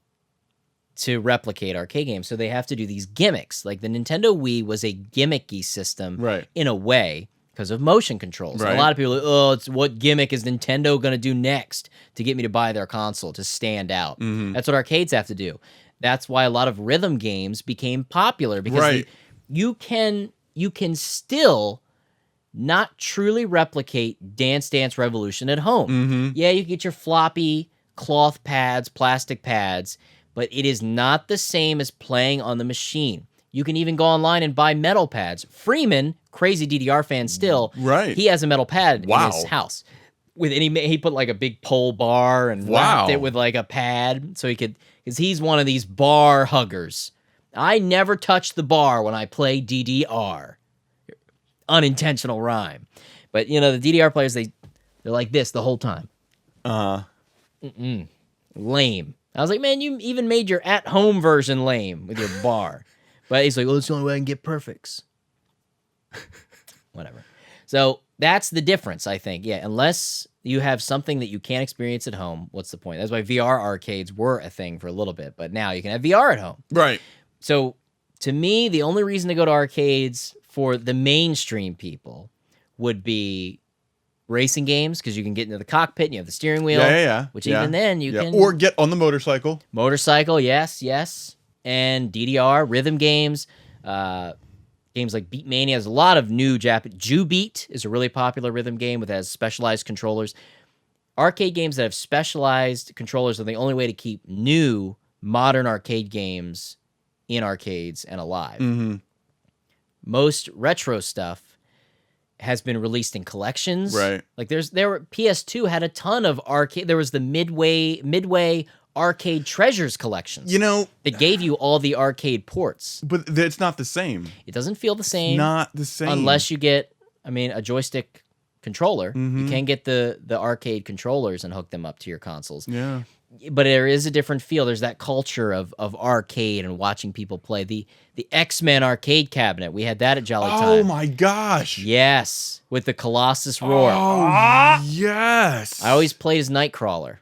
to replicate arcade games. So they have to do these gimmicks. Like, the Nintendo Wii was a gimmicky system in a way because of motion controls. Right. And a lot of people are like, it's what gimmick is Nintendo going to do next to get me to buy their console, to stand out? That's what arcades have to do. That's why a lot of rhythm games became popular because you can still not truly replicate Dance Dance Revolution at home. Yeah, you get your floppy cloth pads, plastic pads, but it is not the same as playing on the machine. You can even go online and buy metal pads. Freeman, crazy DDR fan still, he has a metal pad in his house. He put like a big pole bar and wrapped it with like a pad so he could, because he's one of these bar huggers. I never touch the bar when I play DDR. Unintentional rhyme. But, you know, the DDR players, they're like this the whole time. Lame. I was like, man, you even made your at-home version lame with your bar. But he's like, well, it's the only way I can get perfects. Whatever. So that's the difference, I think. Yeah, unless you have something that you can't experience at home, what's the point? That's why VR arcades were a thing for a little bit, but now you can have VR at home. Right. So to me, the only reason to go to arcades for the mainstream people would be racing games, because you can get into the cockpit and you have the steering wheel. Which even then you can... Or get on the motorcycle. Motorcycle, yes. And DDR, rhythm games, games like Beatmania. There's a lot of new Japanese... Ju-Beat is a really popular rhythm game that has specialized controllers. Arcade games that have specialized controllers are the only way to keep new, modern arcade games in arcades and alive. Most retro stuff has been released in collections. Right. Like PS2 had a ton of arcade. There was the Midway Arcade Treasures collections. You know, that gave you all the arcade ports. But it's not the same. It doesn't feel the same. It's not the same. Unless you get, a joystick controller. You can get the arcade controllers and hook them up to your consoles. Yeah. but there is a different feel. There's that culture of arcade and watching people play. The X-Men arcade cabinet, we had that at Jolly Time. Oh my gosh. Yes, with the Colossus roar. Oh, yes. I always played as Nightcrawler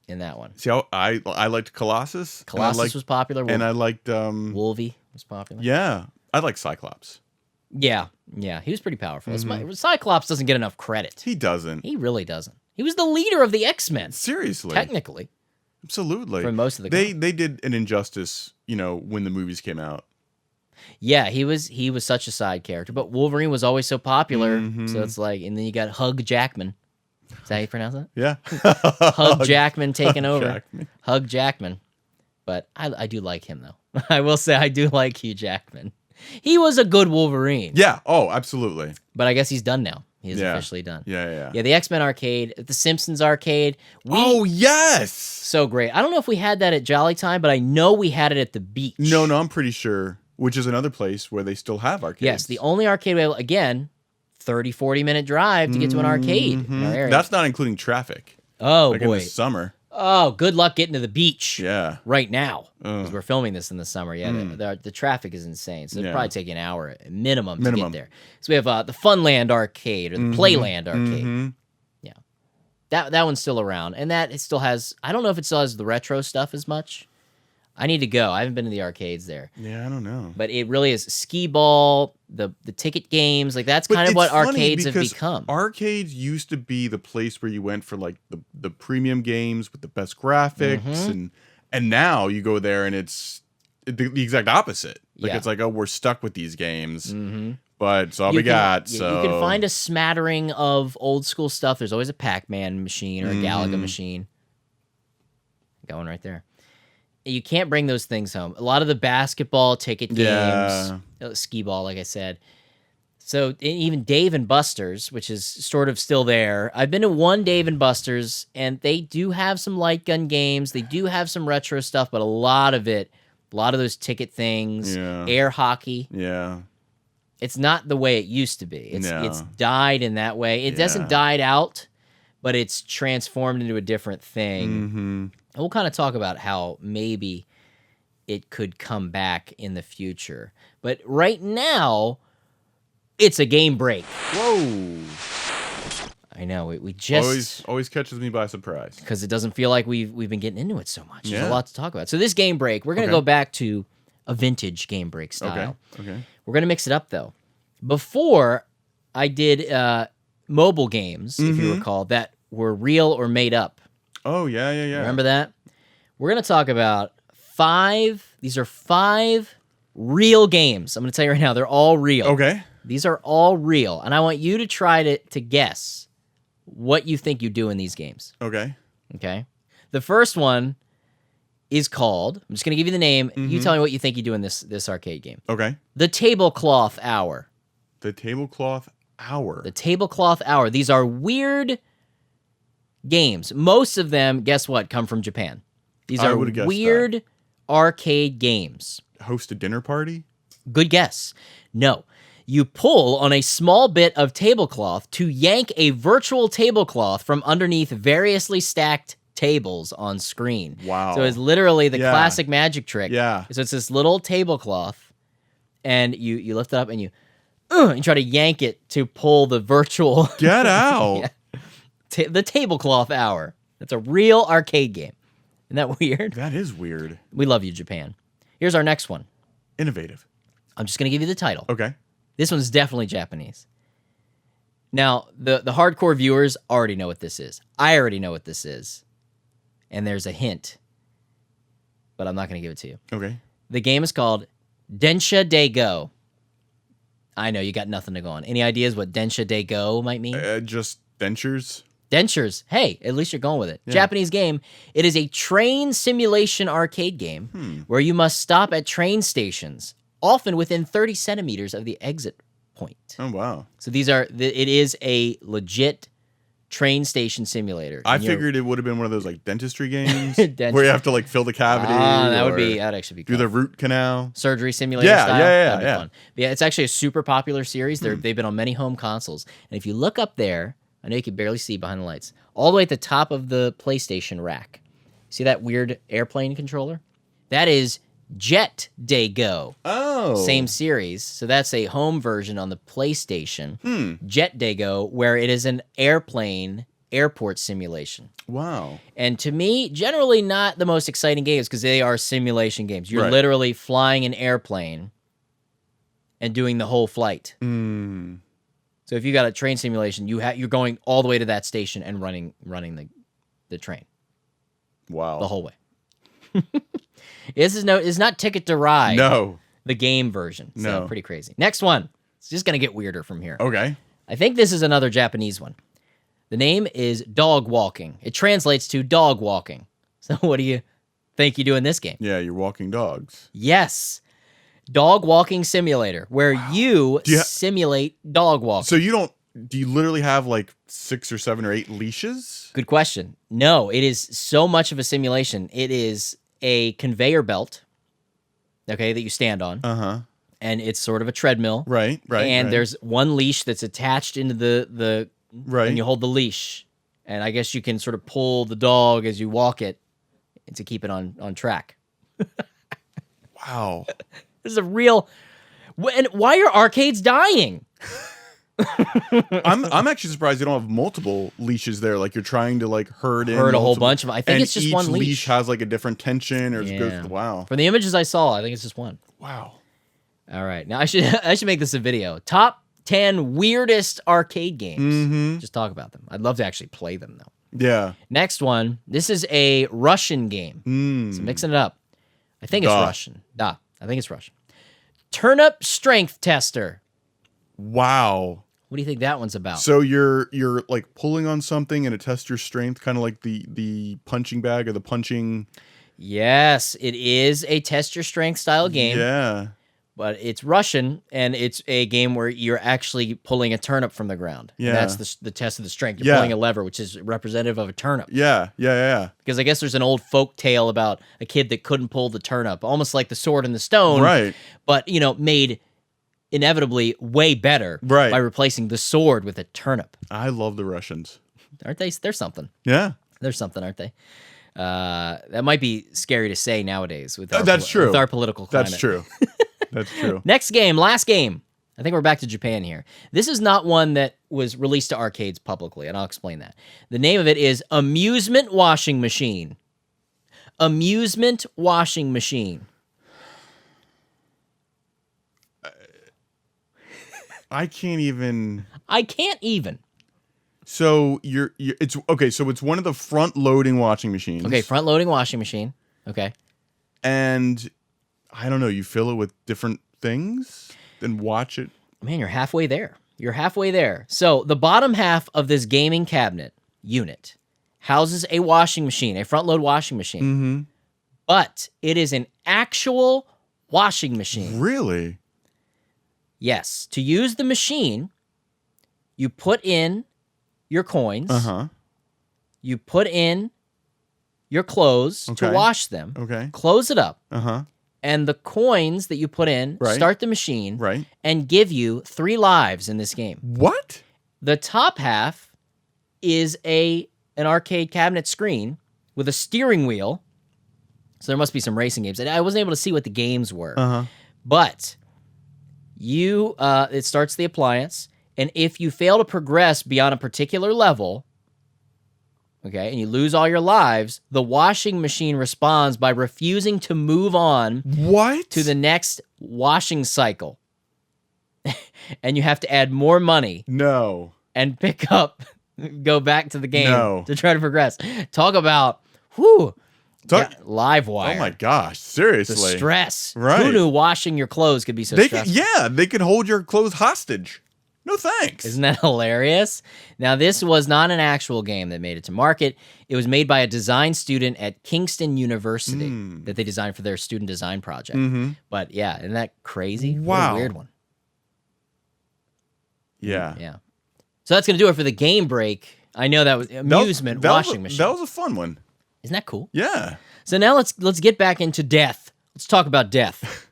in that one. See, I liked Colossus. Colossus was popular. And I liked... Wolvie was popular. Yeah. I like Cyclops. Yeah, he was pretty powerful. Cyclops doesn't get enough credit. He doesn't. He really doesn't. He was the leader of the X-Men. Seriously. Technically. Absolutely. For most of the They did an injustice, when the movies came out. Yeah, he was such a side character, but Wolverine was always so popular. So it's like, and then you got Hugh Jackman. Is that how you pronounce it? Yeah. Hugh Jackman taking over. Jackman. Hugh Jackman. But I do like him, though. I will say I do like Hugh Jackman. He was a good Wolverine. Yeah. Oh, absolutely. But I guess he's done now. He is officially done. Yeah. Yeah, the X-Men arcade, the Simpsons arcade. Oh, yes. So great. I don't know if we had that at Jolly Time, but I know we had it at the beach. No, I'm pretty sure. Which is another place where they still have arcades. Yes, the only arcade, again, 30, 40-minute drive to get to an arcade in our area. That's not including traffic. Oh, like boy. in the summer. Oh, good luck getting to the beach. Yeah. Right now, because we're filming this in the summer. Yeah, the traffic is insane, so it'll probably take an hour minimum to get there. So we have the Funland Arcade or the Playland Arcade. Yeah, that one's still around, and it still has. I don't know if it still has the retro stuff as much. I need to go. I haven't been to the arcades there. Yeah, I don't know. But it really is skee ball, the ticket games. Like that's kind of what arcades have become. Arcades used to be the place where you went for like the premium games with the best graphics, and now you go there and it's the exact opposite. Like it's like, oh, we're stuck with these games. But it's all we got. So you can find a smattering of old school stuff. There's always a Pac-Man machine or a Galaga machine. Got one right there. You can't bring those things home. A lot of the basketball ticket games, skee ball, like I said. So even Dave and Buster's, which is sort of still there. I've been to one Dave and Buster's, and they do have some light gun games. They do have some retro stuff, but a lot of those ticket things, air hockey. Yeah. It's not the way it used to be. It's died in that way. It doesn't died out, but it's transformed into a different thing. And we'll kind of talk about how maybe it could come back in the future. But right now, it's a game break. Whoa. I know. We just... Always catches me by surprise. Because it doesn't feel like we've been getting into it so much. There's a lot to talk about. So this game break, we're going to go back to a vintage game break style. Okay. We're going to mix it up, though. Before, I did mobile games, if you recall, that were real or made up. Oh, yeah. Remember that? We're going to talk about 5. These are 5 real games. I'm going to tell you right now, they're all real. Okay. These are all real. And I want you to try to guess what you think you do in these games. Okay. The first one is called, I'm just going to give you the name. You tell me what you think you do in this arcade game. Okay. The Tablecloth Hour. The Tablecloth Hour. The Tablecloth Hour. These are weird games. Most of them, guess what, come from Japan. These are weird arcade games. Host a dinner party? Good guess. No. You pull on a small bit of tablecloth to yank a virtual tablecloth from underneath variously stacked tables on screen. Wow. So it's literally the classic magic trick. Yeah. So it's this little tablecloth, and you lift it up and you try to yank it to pull the virtual... Get out! The Tablecloth Hour. That's a real arcade game. Isn't that weird? That is weird. We love you, Japan. Here's our next one. Innovative. I'm just going to give you the title. Okay. This one's definitely Japanese. Now, the hardcore viewers already know what this is. I already know what this is. And there's a hint. But I'm not going to give it to you. Okay. The game is called Densha De Go. I know, you got nothing to go on. Any ideas what Densha De Go might mean? Just dentures. Dentures. Hey, at least you're going with it. Yeah. Japanese game. It is a train simulation arcade game where you must stop at train stations, often within 30 centimeters of the exit point. Oh, wow. So it is a legit train station simulator. I figured it would have been one of those like dentistry games where you have to like fill the cavity. That'd actually be cool. Do the root canal. Surgery simulator style. That'd be fun. But yeah, it's actually a super popular series. They've been on many home consoles. And if you look up there, I know you can barely see behind the lights, all the way at the top of the PlayStation rack, See that weird airplane controller? That is Jet Day Go. Oh. Same series. So that's a home version on the PlayStation. Jet Day Go, where it is an airport simulation. Wow. And to me, generally not the most exciting games because they are simulation games. You're Right. literally flying an airplane and doing the whole flight. So if you got a train simulation, you're going all the way to that station and running the train. Wow. The whole way. It's not Ticket to Ride. No. The game version. So No. pretty crazy. Next one. It's just gonna get weirder from here. Okay. I think this is another Japanese one. The name is Dog Walking. It translates to dog walking. So what do you think you do in this game? Yeah, you're walking dogs. Yes. Dog walking simulator, where you simulate dog walking. So do you literally have like 6 or 7 or 8 leashes? Good question. No, it is so much of a simulation. It is a conveyor belt, okay, that you stand on. Uh-huh. And it's sort of a treadmill. Right. And there's one leash that's attached into the right. and you hold the leash. And I guess you can sort of pull the dog as you walk it to keep it on track. Wow. This is a real... And why are arcades dying? I'm actually surprised you don't have multiple leashes there. Like you're trying to like herd a whole bunch of them. I think it's just one each leash has like a different tension or goes. Wow. From the images I saw, I think it's just one. Wow. All right. Now I should make this a video. Top 10 weirdest arcade games. Just talk about them. I'd love to actually play them though. Yeah. Next one. This is a Russian game. So mixing it up. I think it's Russian. I think it's Russian. Turnip Strength Tester. Wow. What do you think that one's about? So you're like pulling on something and it tests your strength, kind of like the punching bag or the punching. Yes, it is a test your strength style game. Yeah. But it's Russian, and it's a game where you're actually pulling a turnip from the ground. Yeah. And that's the test of the strength. You're pulling a lever, which is representative of a turnip. Yeah. Because I guess there's an old folk tale about a kid that couldn't pull the turnip, almost like the sword and the stone. Right. But, made inevitably way better by replacing the sword with a turnip. I love the Russians. Aren't they? They're something. Yeah. They're something, aren't they? That might be scary to say nowadays with our, that's true. With our political climate. That's true. That's true. Next game, last game. I think we're back to Japan here. This is not one that was released to arcades publicly, and I'll explain that. The name of it is Amusement Washing Machine. Amusement Washing Machine. I can't even. So it's okay. So it's one of the front loading washing machines. Okay, front loading washing machine. Okay. And I don't know. You fill it with different things, then watch it. Man, you're halfway there. You're halfway there. So the bottom half of this gaming cabinet unit houses a washing machine, a front load washing machine. But it is an actual washing machine. Really? Yes. To use the machine, you put in your coins. You put in your clothes to wash them. Okay. Close it up. Uh-huh. And the coins that you put in start the machine Right. and give you 3 lives in this game. What? The top half is an arcade cabinet screen with a steering wheel. So there must be some racing games. And I wasn't able to see what the games were. But it starts the appliance, and if you fail to progress beyond a particular level, okay, and you lose all your lives, the washing machine responds by refusing to move on to the next washing cycle. And you have to add more money. No. And go back to the game to try to progress. Talk about, live wire. Oh my gosh, seriously. The stress. Right. Who knew washing your clothes could be so stressful? They could hold your clothes hostage. No thanks. Isn't that hilarious? Now, this was not an actual game that made it to market. It was made by a design student at Kingston University that they designed for their student design project. But yeah, isn't that crazy? Wow. What a weird one. Yeah. Yeah. So that's going to do it for the game break. I know that was amusement washing machine. That was a fun one. Isn't that cool? Yeah. So now let's get back into death. Let's talk about death.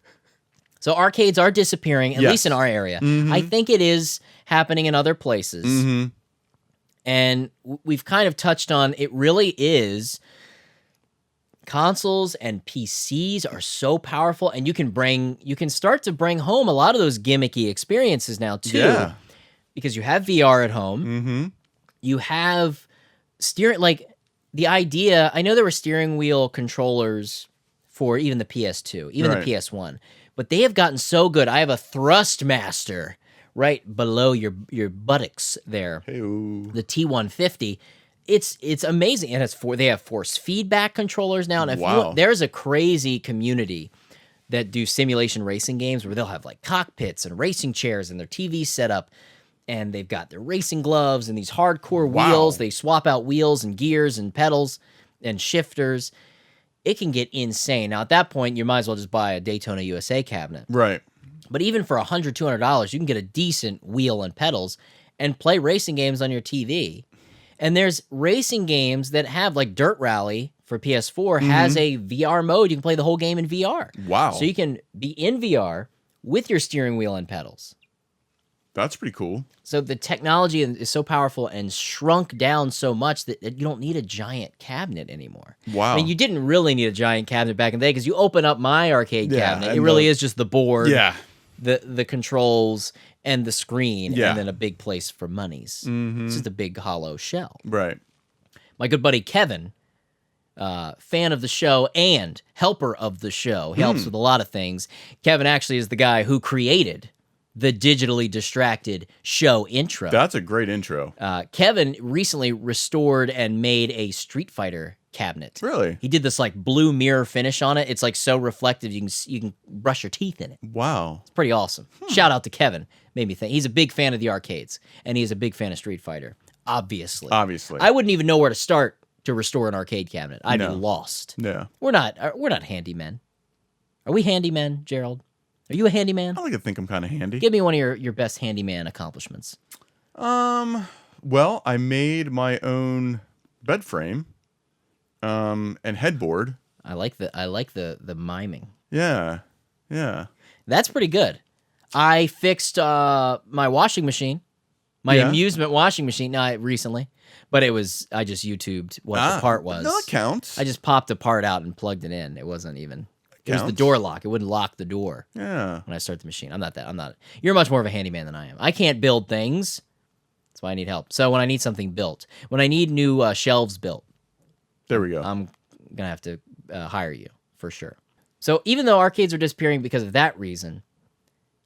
So arcades are disappearing, at least in our area. I think it is happening in other places. And we've kind of touched on it really is consoles and PCs are so powerful, and you can start to bring home a lot of those gimmicky experiences now too. Yeah. Because you have VR at home. Mm-hmm. You have steering, like the idea. I know there were steering wheel controllers for even the PS2, even the PS1, but they have gotten so good. I have a Thrustmaster right below your buttocks there. Hey-o. The T150. It's amazing. It has they have force feedback controllers now. And if there's a crazy community that do simulation racing games where they'll have like cockpits and racing chairs and their TV set up, and they've got their racing gloves and these hardcore wheels. They swap out wheels and gears and pedals and shifters. It can get insane. Now, at that point, you might as well just buy a Daytona USA cabinet. Right. But even for $100, $200, you can get a decent wheel and pedals and play racing games on your TV. And there's racing games that have, like Dirt Rally for PS4 has a VR mode. You can play the whole game in VR. Wow. So you can be in VR with your steering wheel and pedals. That's pretty cool. So the technology is so powerful and shrunk down so much that you don't need a giant cabinet anymore. Wow. I mean, you didn't really need a giant cabinet back in the day because you open up my arcade cabinet. It really is just the board, the controls, and the screen, and then a big place for monies. It's just a big hollow shell. Right. My good buddy Kevin, fan of the show and helper of the show, he helps with a lot of things. Kevin actually is the guy who created the digitally distracted show intro. That's a great intro. Kevin recently restored and made a Street Fighter cabinet. Really? He did this like blue mirror finish on it. It's like so reflective you can brush your teeth in it. Wow. It's pretty awesome. Shout out to Kevin. Made me think. He's a big fan of the arcades, and he's a big fan of Street Fighter. Obviously. I wouldn't even know where to start to restore an arcade cabinet. I'd be lost. Yeah. We're not handymen. Are we handymen, Gerald? Are you a handyman? I like to think I'm kind of handy. Give me one of your best handyman accomplishments. Well, I made my own bed frame, and headboard. I like the miming. Yeah. That's pretty good. I fixed my washing machine, my amusement washing machine. Recently, but I just YouTubed what the part was. No, that counts. I just popped a part out and plugged it in. It wasn't even. It was the door lock. It wouldn't lock the door. Yeah. When I start the machine, I'm not. You're much more of a handyman than I am. I can't build things. That's why I need help. So when I need something built, when I need new shelves built, there we go. I'm gonna have to hire you for sure. So even though arcades are disappearing because of that reason,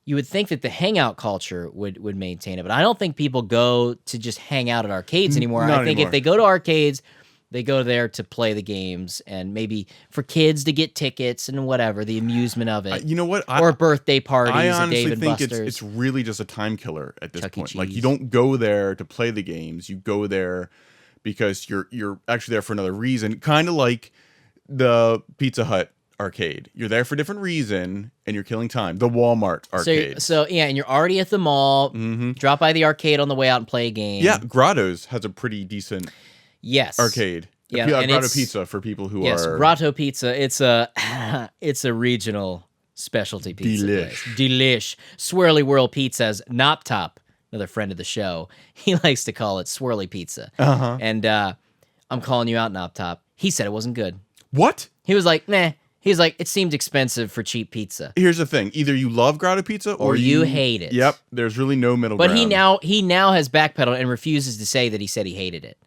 you would think that the hangout culture would maintain it, but I don't think people go to just hang out at arcades anymore. I think if they go to arcades, they go there to play the games and maybe for kids to get tickets and whatever, the amusement of it. You know what? Or birthday parties I at honestly Dave & think Buster's. it's really just a time killer at this Chuck E. point. Like, you Cheese. don't go there to play the games. You go there because you're actually there for another reason. Kind of like the Pizza Hut arcade. You're there for a different reason and you're killing time. The Walmart arcade. So yeah, and you're already at the mall. Drop by the arcade on the way out and play a game. Yeah, Grotto's has a pretty decent arcade. Yeah, and Grotto Pizza for people who are Grotto Pizza. It's a regional specialty pizza place. Delish. Swirly Whirl Pizza's Nop Top, another friend of the show. He likes to call it Swirly Pizza. And I'm calling you out, Nop Top. He said it wasn't good. What? He was like, nah. He's like, it seemed expensive for cheap pizza. Here's the thing: either you love Grotto Pizza or you hate it. Yep. There's really no middle ground. But he now has backpedaled and refuses to say that he said he hated it.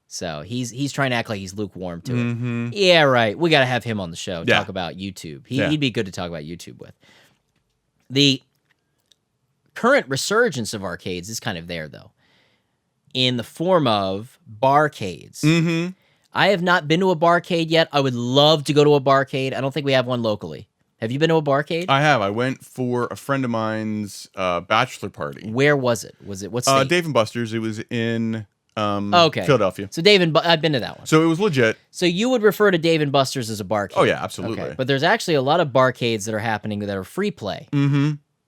So he's trying to act like he's lukewarm to it. Yeah, right. We got to have him on the show. Talk about YouTube. He'd be good to talk about YouTube with. The current resurgence of arcades is kind of there, though, in the form of barcades. I have not been to a barcade yet. I would love to go to a barcade. I don't think we have one locally. Have you been to a barcade? I have. I went for a friend of mine's bachelor party. Where was it? What state? Dave & Buster's. It was in Philadelphia. So I've been to that one. So it was legit. So you would refer to Dave & Buster's as a barcade? Oh, yeah, absolutely. Okay. But there's actually a lot of barcades that are happening that are free play.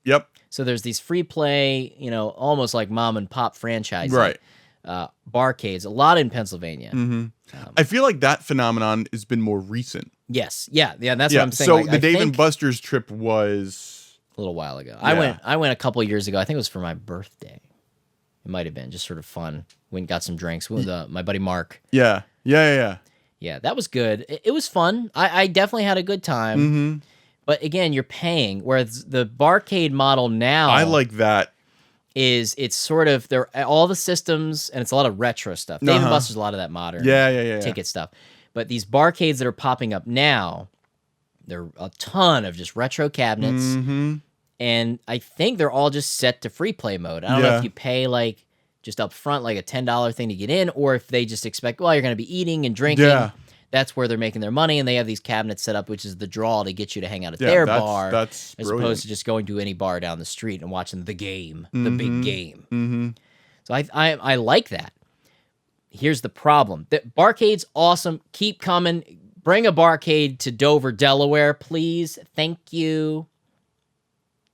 Yep. So there's these free play, almost like mom and pop franchises. Right. Barcades, a lot in Pennsylvania. I feel like that phenomenon has been more recent. Yes. Yeah. That's what I'm saying. So like, the Dave & Buster's trip was a little while ago. Yeah. I went a couple of years ago. I think it was for my birthday. It might have been just sort of fun. Went and got some drinks with my buddy Mark. Yeah. Yeah, that was good. It was fun. I definitely had a good time. Mm-hmm. But again, you're paying. Whereas the Barcade model now, I like that. It's sort of they're all the systems, and it's a lot of retro stuff. Dave and Buster's a lot of that modern ticket stuff. But these Barcades that are popping up now, they're a ton of just retro cabinets. Mm-hmm. And I think they're all just set to free play mode. I don't know if you pay like just up front, like a $10 thing to get in, or if they just expect, well, you're going to be eating and drinking. Yeah. That's where they're making their money, and they have these cabinets set up, which is the draw to get you to hang out at their bar, as opposed to just going to any bar down the street and watching the game, the big game. Mm-hmm. So I like that. Here's the problem: the Barcade's awesome. Keep coming. Bring a Barcade to Dover, Delaware, please. Thank you.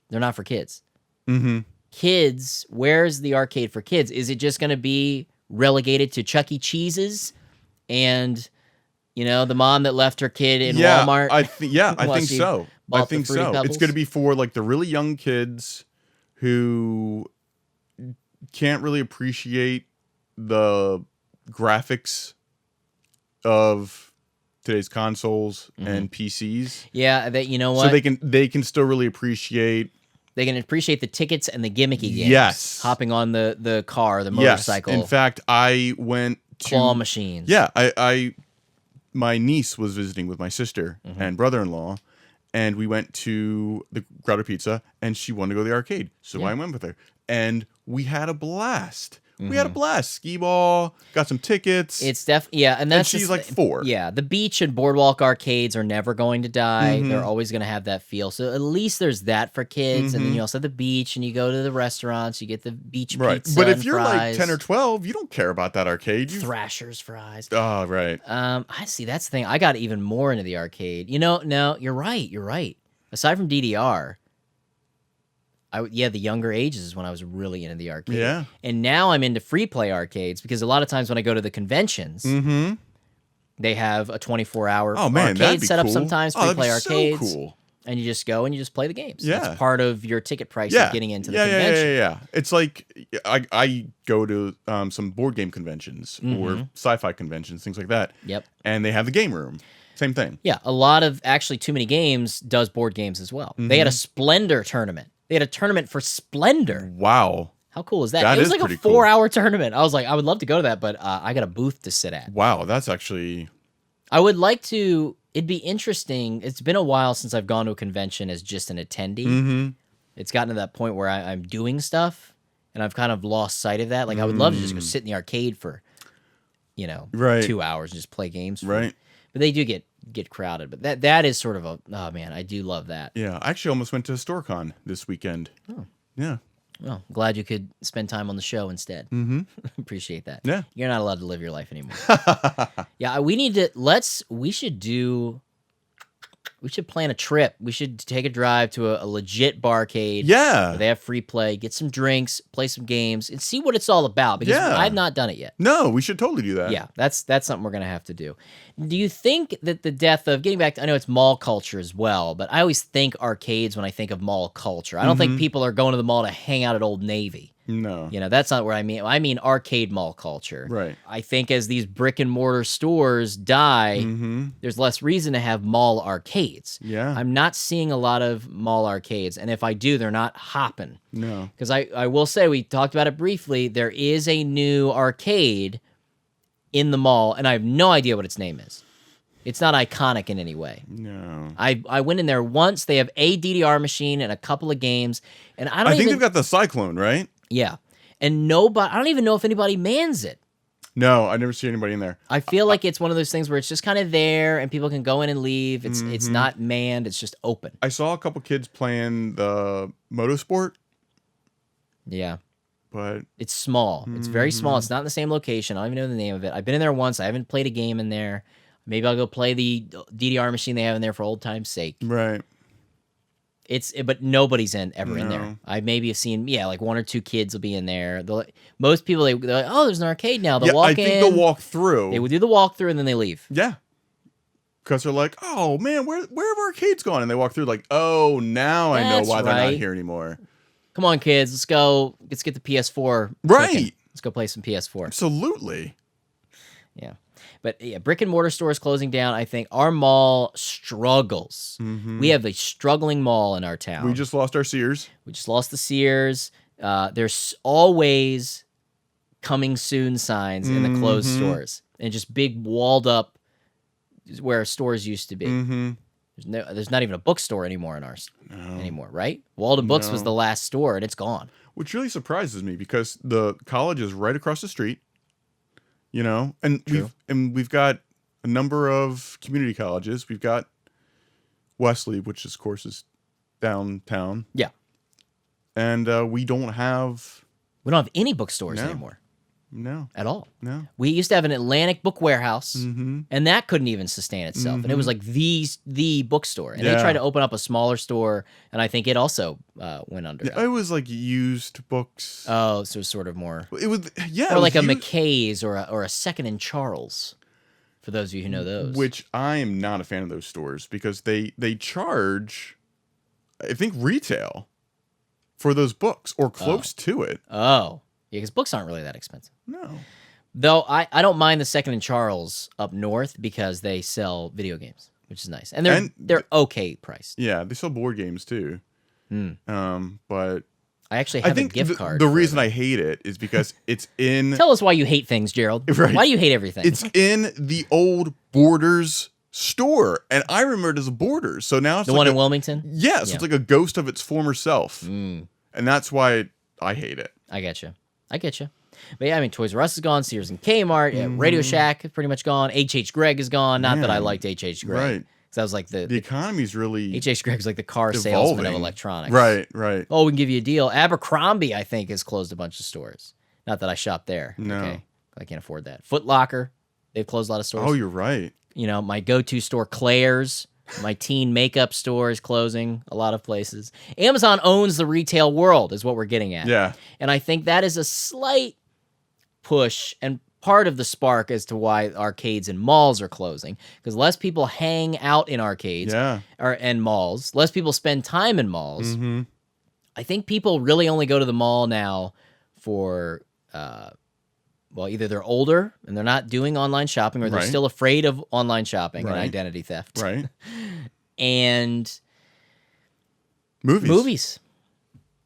They're not for kids. Mm-hmm. Kids, where's the arcade for kids? Is it just going to be relegated to Chuck E. Cheese's and, you know, the mom that left her kid in Walmart? I think so. I think so. Pebbles? It's going to be for like the really young kids who can't really appreciate the graphics of today's consoles and PCs. Yeah, that you know what? So they can still really appreciate. They can appreciate the tickets and the gimmicky games. Yes. Hopping on the car, the motorcycle. Yes. In fact, I went to claw machines. Yeah, my niece was visiting with my sister and brother-in-law, and we went to the Grotto Pizza, and she wanted to go to the arcade, so I went with her, and we had a blast. We had a blast. Skee ball, got some tickets. It's definitely, and that's she's like 4. Yeah, the beach and boardwalk arcades are never going to die. They're always going to have that feel. So at least there's that for kids, and then you also have the beach, and you go to the restaurants, you get the beach pizza. But if you're fries, like 10 or 12, you don't care about that arcade. Thrasher's fries. Oh, right. I see. That's the thing. I got even more into the arcade. You know, no, you're right. You're right. Aside from DDR. The younger ages is when I was really into the arcade. Yeah. And now I'm into free play arcades because a lot of times when I go to the conventions, they have a 24-hour arcade set up sometimes, free play arcades. So cool. And you just go and you just play the games. Yeah. That's part of your ticket price of getting into the convention. Yeah. It's like I go to some board game conventions or sci-fi conventions, things like that. Yep. And they have the game room. Same thing. Yeah. A lot of actually Too Many Games does board games as well. They had a Splendor tournament. They had a tournament for Splendor. Wow. How cool is that? It was like a 4-hour tournament. I was like, I would love to go to that, but I got a booth to sit at. Wow, that's actually... I would like to... It'd be interesting. It's been a while since I've gone to a convention as just an attendee. It's gotten to that point where I'm doing stuff, and I've kind of lost sight of that. Like, I would love to just go sit in the arcade for, 2 hours and just play games. But they do get crowded. But that is sort of a... Oh, man, I do love that. Yeah, I actually almost went to StoreCon this weekend. Oh. Yeah. Well, glad you could spend time on the show instead. Appreciate that. Yeah. You're not allowed to live your life anymore. Yeah, we should plan a trip. We should take a drive to a legit barcade. Yeah. Where they have free play, get some drinks, play some games, and see what it's all about because I've not done it yet. No, we should totally do that. Yeah, that's something we're going to have to do. Do you think that the death of, getting back to, I know it's mall culture as well, but I always think arcades when I think of mall culture. I don't think people are going to the mall to hang out at Old Navy. No. That's not where I mean. I mean arcade mall culture. Right. I think as these brick and mortar stores die, there's less reason to have mall arcades. Yeah. I'm not seeing a lot of mall arcades, and if I do, they're not hopping. No. Because I will say, we talked about it briefly, there is a new arcade in the mall, and I have no idea what its name is. It's not iconic in any way. No. I went in there once. They have a DDR machine and a couple of games, and I think they've got the Cyclone, right? Yeah. And I don't even know if anybody mans it. No, I never see anybody in there. I feel like it's one of those things where it's just kind of there and people can go in and leave. It's not manned. It's just open. I saw a couple kids playing the Motorsport. Yeah. But it's small. It's very small. It's not in the same location. I don't even know the name of it. I've been in there once. I haven't played a game in there. Maybe I'll go play the DDR machine they have in there for old time's sake. Right. But nobody's ever in there. I maybe have seen, like 1 or 2 kids will be in there. Most people, they're like, oh, there's an arcade now. They'll walk in. I think they'll walk through. They would do the walkthrough and then they leave. Yeah. Because they're like, oh, man, where have arcades gone? And they walk through like, oh, now I know why they're not here anymore. Come on, kids. Let's go. Let's get the PS4. Right. Cooking. Let's go play some PS4. Absolutely. Yeah. But yeah, brick and mortar stores closing down. I think our mall struggles. We have a struggling mall in our town. We just lost our Sears. We just lost the Sears. There's always coming soon signs in the closed stores, and just big walled up where stores used to be. There's not even a bookstore anymore in ours anymore, right? Walden Books was the last store, and it's gone. Which really surprises me because the college is right across the street, and we've got a number of community colleges. We've got Wesley, which of course is downtown. Yeah, and we don't have any bookstores anymore. No, at all. No, we used to have an Atlantic Book Warehouse, and that couldn't even sustain itself. And it was like the bookstore. And they tried to open up a smaller store, and I think it also went under. Yeah, it was like used books. Oh, so it was sort of more. It was or like a McKay's or a Second and Charles. For those of you who know those, which I am not a fan of those stores because they charge, I think, retail for those books or close to it. Oh. Yeah, because books aren't really that expensive. No. Though I don't mind the Second and Charles up north because they sell video games, which is nice. And they're okay priced. Yeah, they sell board games too. But I actually have a gift card. The reason I hate it is because it's in... Tell us why you hate things, Gerald. Right. Why do you hate everything? It's in the old Borders store. And I remember it as a Borders. So now it's the one in Wilmington? Yeah, so it's like a ghost of its former self. And that's why I hate it. I get you. But yeah, I mean, Toys R Us is gone, Sears and Kmart, Radio Shack is pretty much gone, H.H. Gregg is gone. Not that I liked H.H. Gregg. Right. Because that was like the economy's really... H.H. Gregg's like the car salesman of electronics. Right. Oh, we can give you a deal. Abercrombie, I think, has closed a bunch of stores. Not that I shop there. No. Okay. I can't afford that. Foot Locker, they've closed a lot of stores. Oh, you're right. My go-to store, Claire's. My teen makeup store is closing a lot of places. Amazon owns the retail world, is what we're getting at. Yeah. And I think that is a slight push and part of the spark as to why arcades and malls are closing, because less people hang out in arcades and malls. Less people spend time in malls. I think people really only go to the mall now for, either they're older and they're not doing online shopping, or they're still afraid of online shopping and identity theft. Right. And movies.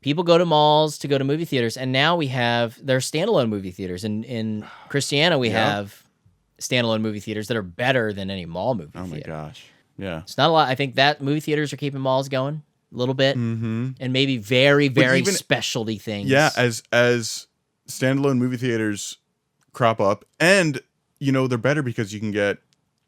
People go to malls to go to movie theaters, and now there are standalone movie theaters. In Christiana, we have standalone movie theaters that are better than any mall movie theater. Oh my gosh. Yeah. It's not a lot. I think that movie theaters are keeping malls going a little bit, and maybe very, very specialty things. Yeah, as standalone movie theaters crop up, and they're better because you can get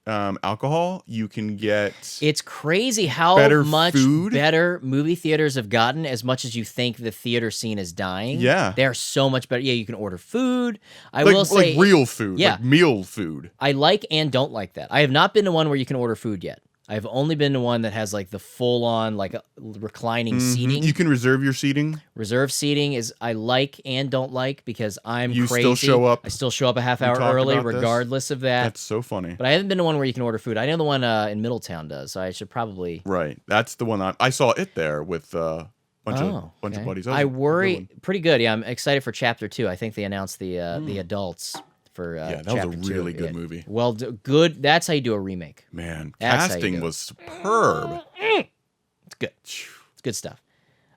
alcohol, you can get... It's crazy how much better movie theaters have gotten, as much as you think the theater scene is dying. Yeah. They're so much better. Yeah, you can order food. I will say... Like real food. Yeah. Like meal food. I like and don't like that. I have not been to one where you can order food yet. I've only been to one that has like the full-on like reclining seating. You can reserve your seating. Reserve seating is I like and don't like because I'm crazy. Still show up. I still show up a half hour early regardless of that. That's so funny. But I haven't been to one where you can order food. I know the one in Middletown does, so I should probably... Right. That's the one I saw it there with a bunch of buddies. I worry... Pretty good. Yeah, I'm excited for Chapter 2. I think they announced the adults... that was a really good movie. Well, good. That's how you do a remake. Man, casting was superb. It's good. It's good stuff.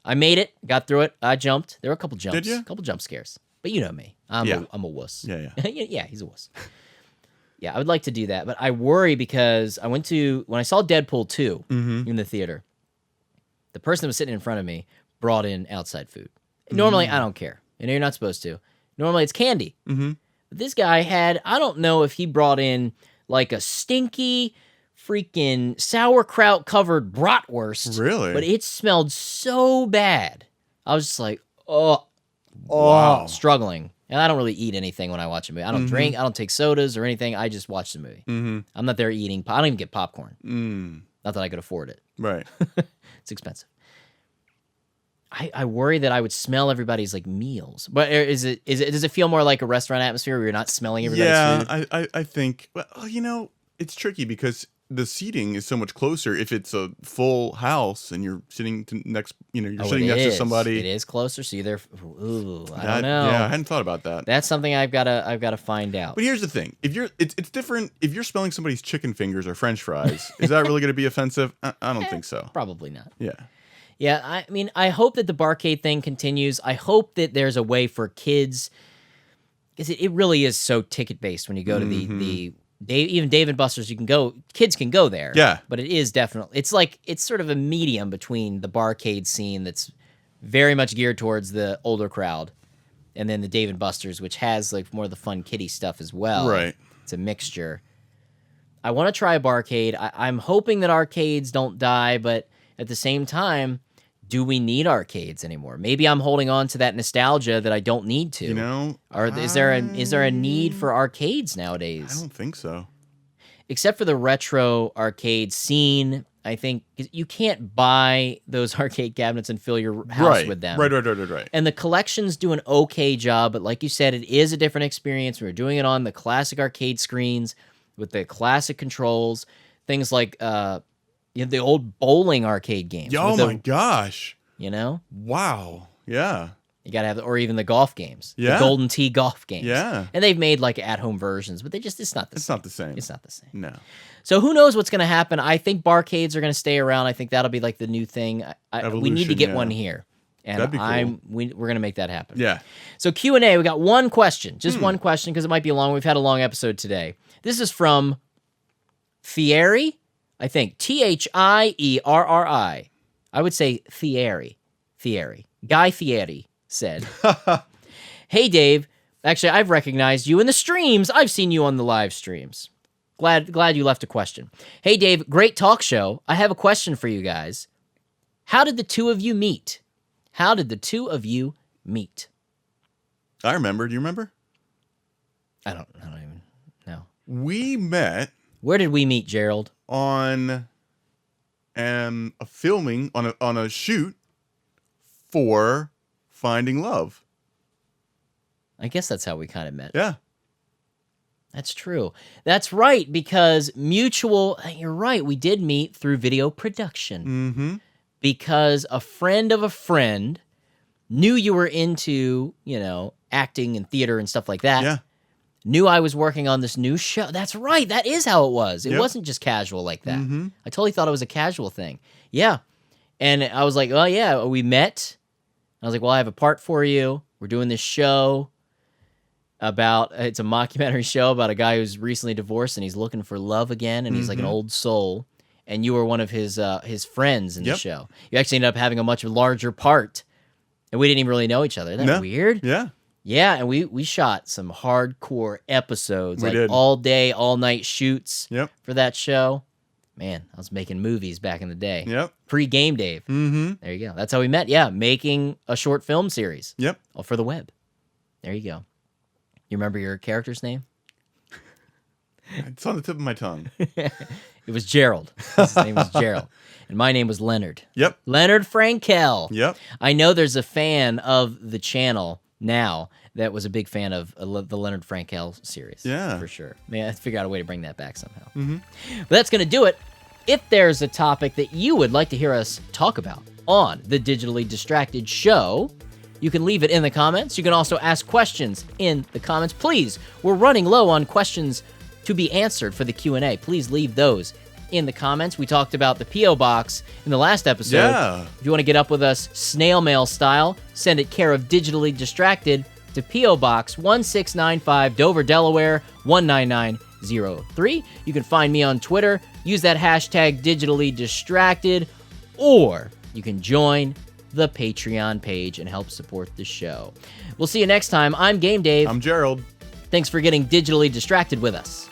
I made it. Got through it. I jumped. There were a couple jumps. Did you? A couple jump scares. But you know me. I'm a wuss. Yeah. Yeah, he's a wuss. Yeah, I would like to do that. But I worry because when I saw Deadpool 2 in the theater, the person that was sitting in front of me brought in outside food. Normally, I don't care. You're not supposed to. Normally, it's candy. This guy I don't know if he brought in like a stinky freaking sauerkraut covered bratwurst. Really? But it smelled so bad. I was just like, struggling. And I don't really eat anything when I watch a movie. I don't drink. I don't take sodas or anything. I just watch the movie. I'm not there eating. I don't even get popcorn. Not that I could afford it. Right. It's expensive. I worry that I would smell everybody's like meals, but does it feel more like a restaurant atmosphere where you're not smelling everybody's food? Yeah, I think. Well, it's tricky because the seating is so much closer if it's a full house and you're sitting next, you're sitting it next to is. somebody. It is closer, so you're ooh, I don't know. Yeah, I hadn't thought about that. That's something I've gotta find out. But here's the thing: it's different. If you're smelling somebody's chicken fingers or French fries, is that really going to be offensive? I don't think so. Probably not. Yeah. Yeah, I mean, I hope that the Barcade thing continues. I hope that there's a way for kids, because it really is so ticket-based when you go to the even Dave & Buster's, kids can go there. Yeah. But it is definitely, it's sort of a medium between the Barcade scene that's very much geared towards the older crowd, and then the Dave & Buster's, which has like more of the fun kiddie stuff as well. Right. It's a mixture. I want to try a Barcade. I'm hoping that arcades don't die, but at the same time, do we need arcades anymore? Maybe I'm holding on to that nostalgia that I don't need to. Or is there a need for arcades nowadays? I don't think so. Except for the retro arcade scene, I think you can't buy those arcade cabinets and fill your house with them. Right. And the collections do an okay job, but like you said, it is a different experience. We were doing it on the classic arcade screens with the classic controls, things like the old bowling arcade games. Oh my gosh. Wow. Yeah. You gotta have, or even the golf games. Yeah. The Golden Tee golf games. Yeah. And they've made like at-home versions, but it's not the same. It's not the same. It's not the same. No. So who knows what's gonna happen? I think barcades are gonna stay around. I think that'll be like the new thing. We need to get one here. And that'd be cool. We're gonna make that happen. Yeah. So Q&A, we got one question. Just one question, because it might be long. We've had a long episode today. This is from Thierry. I think Thierri. I would say Thierry. Guy Thierry said, "Hey Dave, actually I've recognized you in the streams. I've seen you on the live streams. Glad you left a question. Hey Dave, great talk show. I have a question for you guys. How did the two of you meet? I remember. Do you remember? I don't even know. We met. Where did we meet, Gerald? On a filming on a shoot for Finding Love. I guess that's how we kind of met. Yeah. That's true. That's right, because you're right, we did meet through video production. Mm-hmm. Because a friend of a friend knew you were into, acting and theater and stuff like that. Yeah. Knew I was working on this new show. That's right. That is how it was. It wasn't just casual like that. Mm-hmm. I totally thought it was a casual thing. Yeah. And I was like, oh, yeah, we met. I was like, well, I have a part for you. We're doing this show it's a mockumentary show about a guy who's recently divorced and he's looking for love again. And he's like an old soul. And you were one of his friends in the show. You actually ended up having a much larger part. And we didn't even really know each other. Isn't that weird? Yeah. Yeah, and we shot some hardcore episodes, We like did. all day, all night shoots Yep. for that show. Man, I was making movies back in the day. Yep. Pre-Game Dave. Mm-hmm. There you go. That's how we met. Yeah, making a short film series. Yep. For the web. There you go. You remember your character's name? It's on the tip of my tongue. It was Gerald. His name was Gerald. And my name was Leonard. Yep. Leonard Frankel. Yep. I know there's a fan of the channel now that was a big fan of the Leonard Frankel series. Yeah. For sure. Man, I have to figure out a way to bring that back somehow. Mm-hmm. But that's going to do it. If there's a topic that you would like to hear us talk about on the Digitally Distracted Show, you can leave it in the comments. You can also ask questions in the comments. Please, we're running low on questions to be answered for the Q&A. Please leave those in the comments. We talked about the P.O. Box in the last episode. Yeah. If you want to get up with us snail mail style, send it care of Digitally Distracted to P.O. Box 1695, Dover, Delaware 19903. You can find me on Twitter. Use that hashtag Digitally Distracted, or you can join the Patreon page and help support the show. We'll see you next time. I'm Game Dave. I'm Gerald. Thanks for getting digitally distracted with us.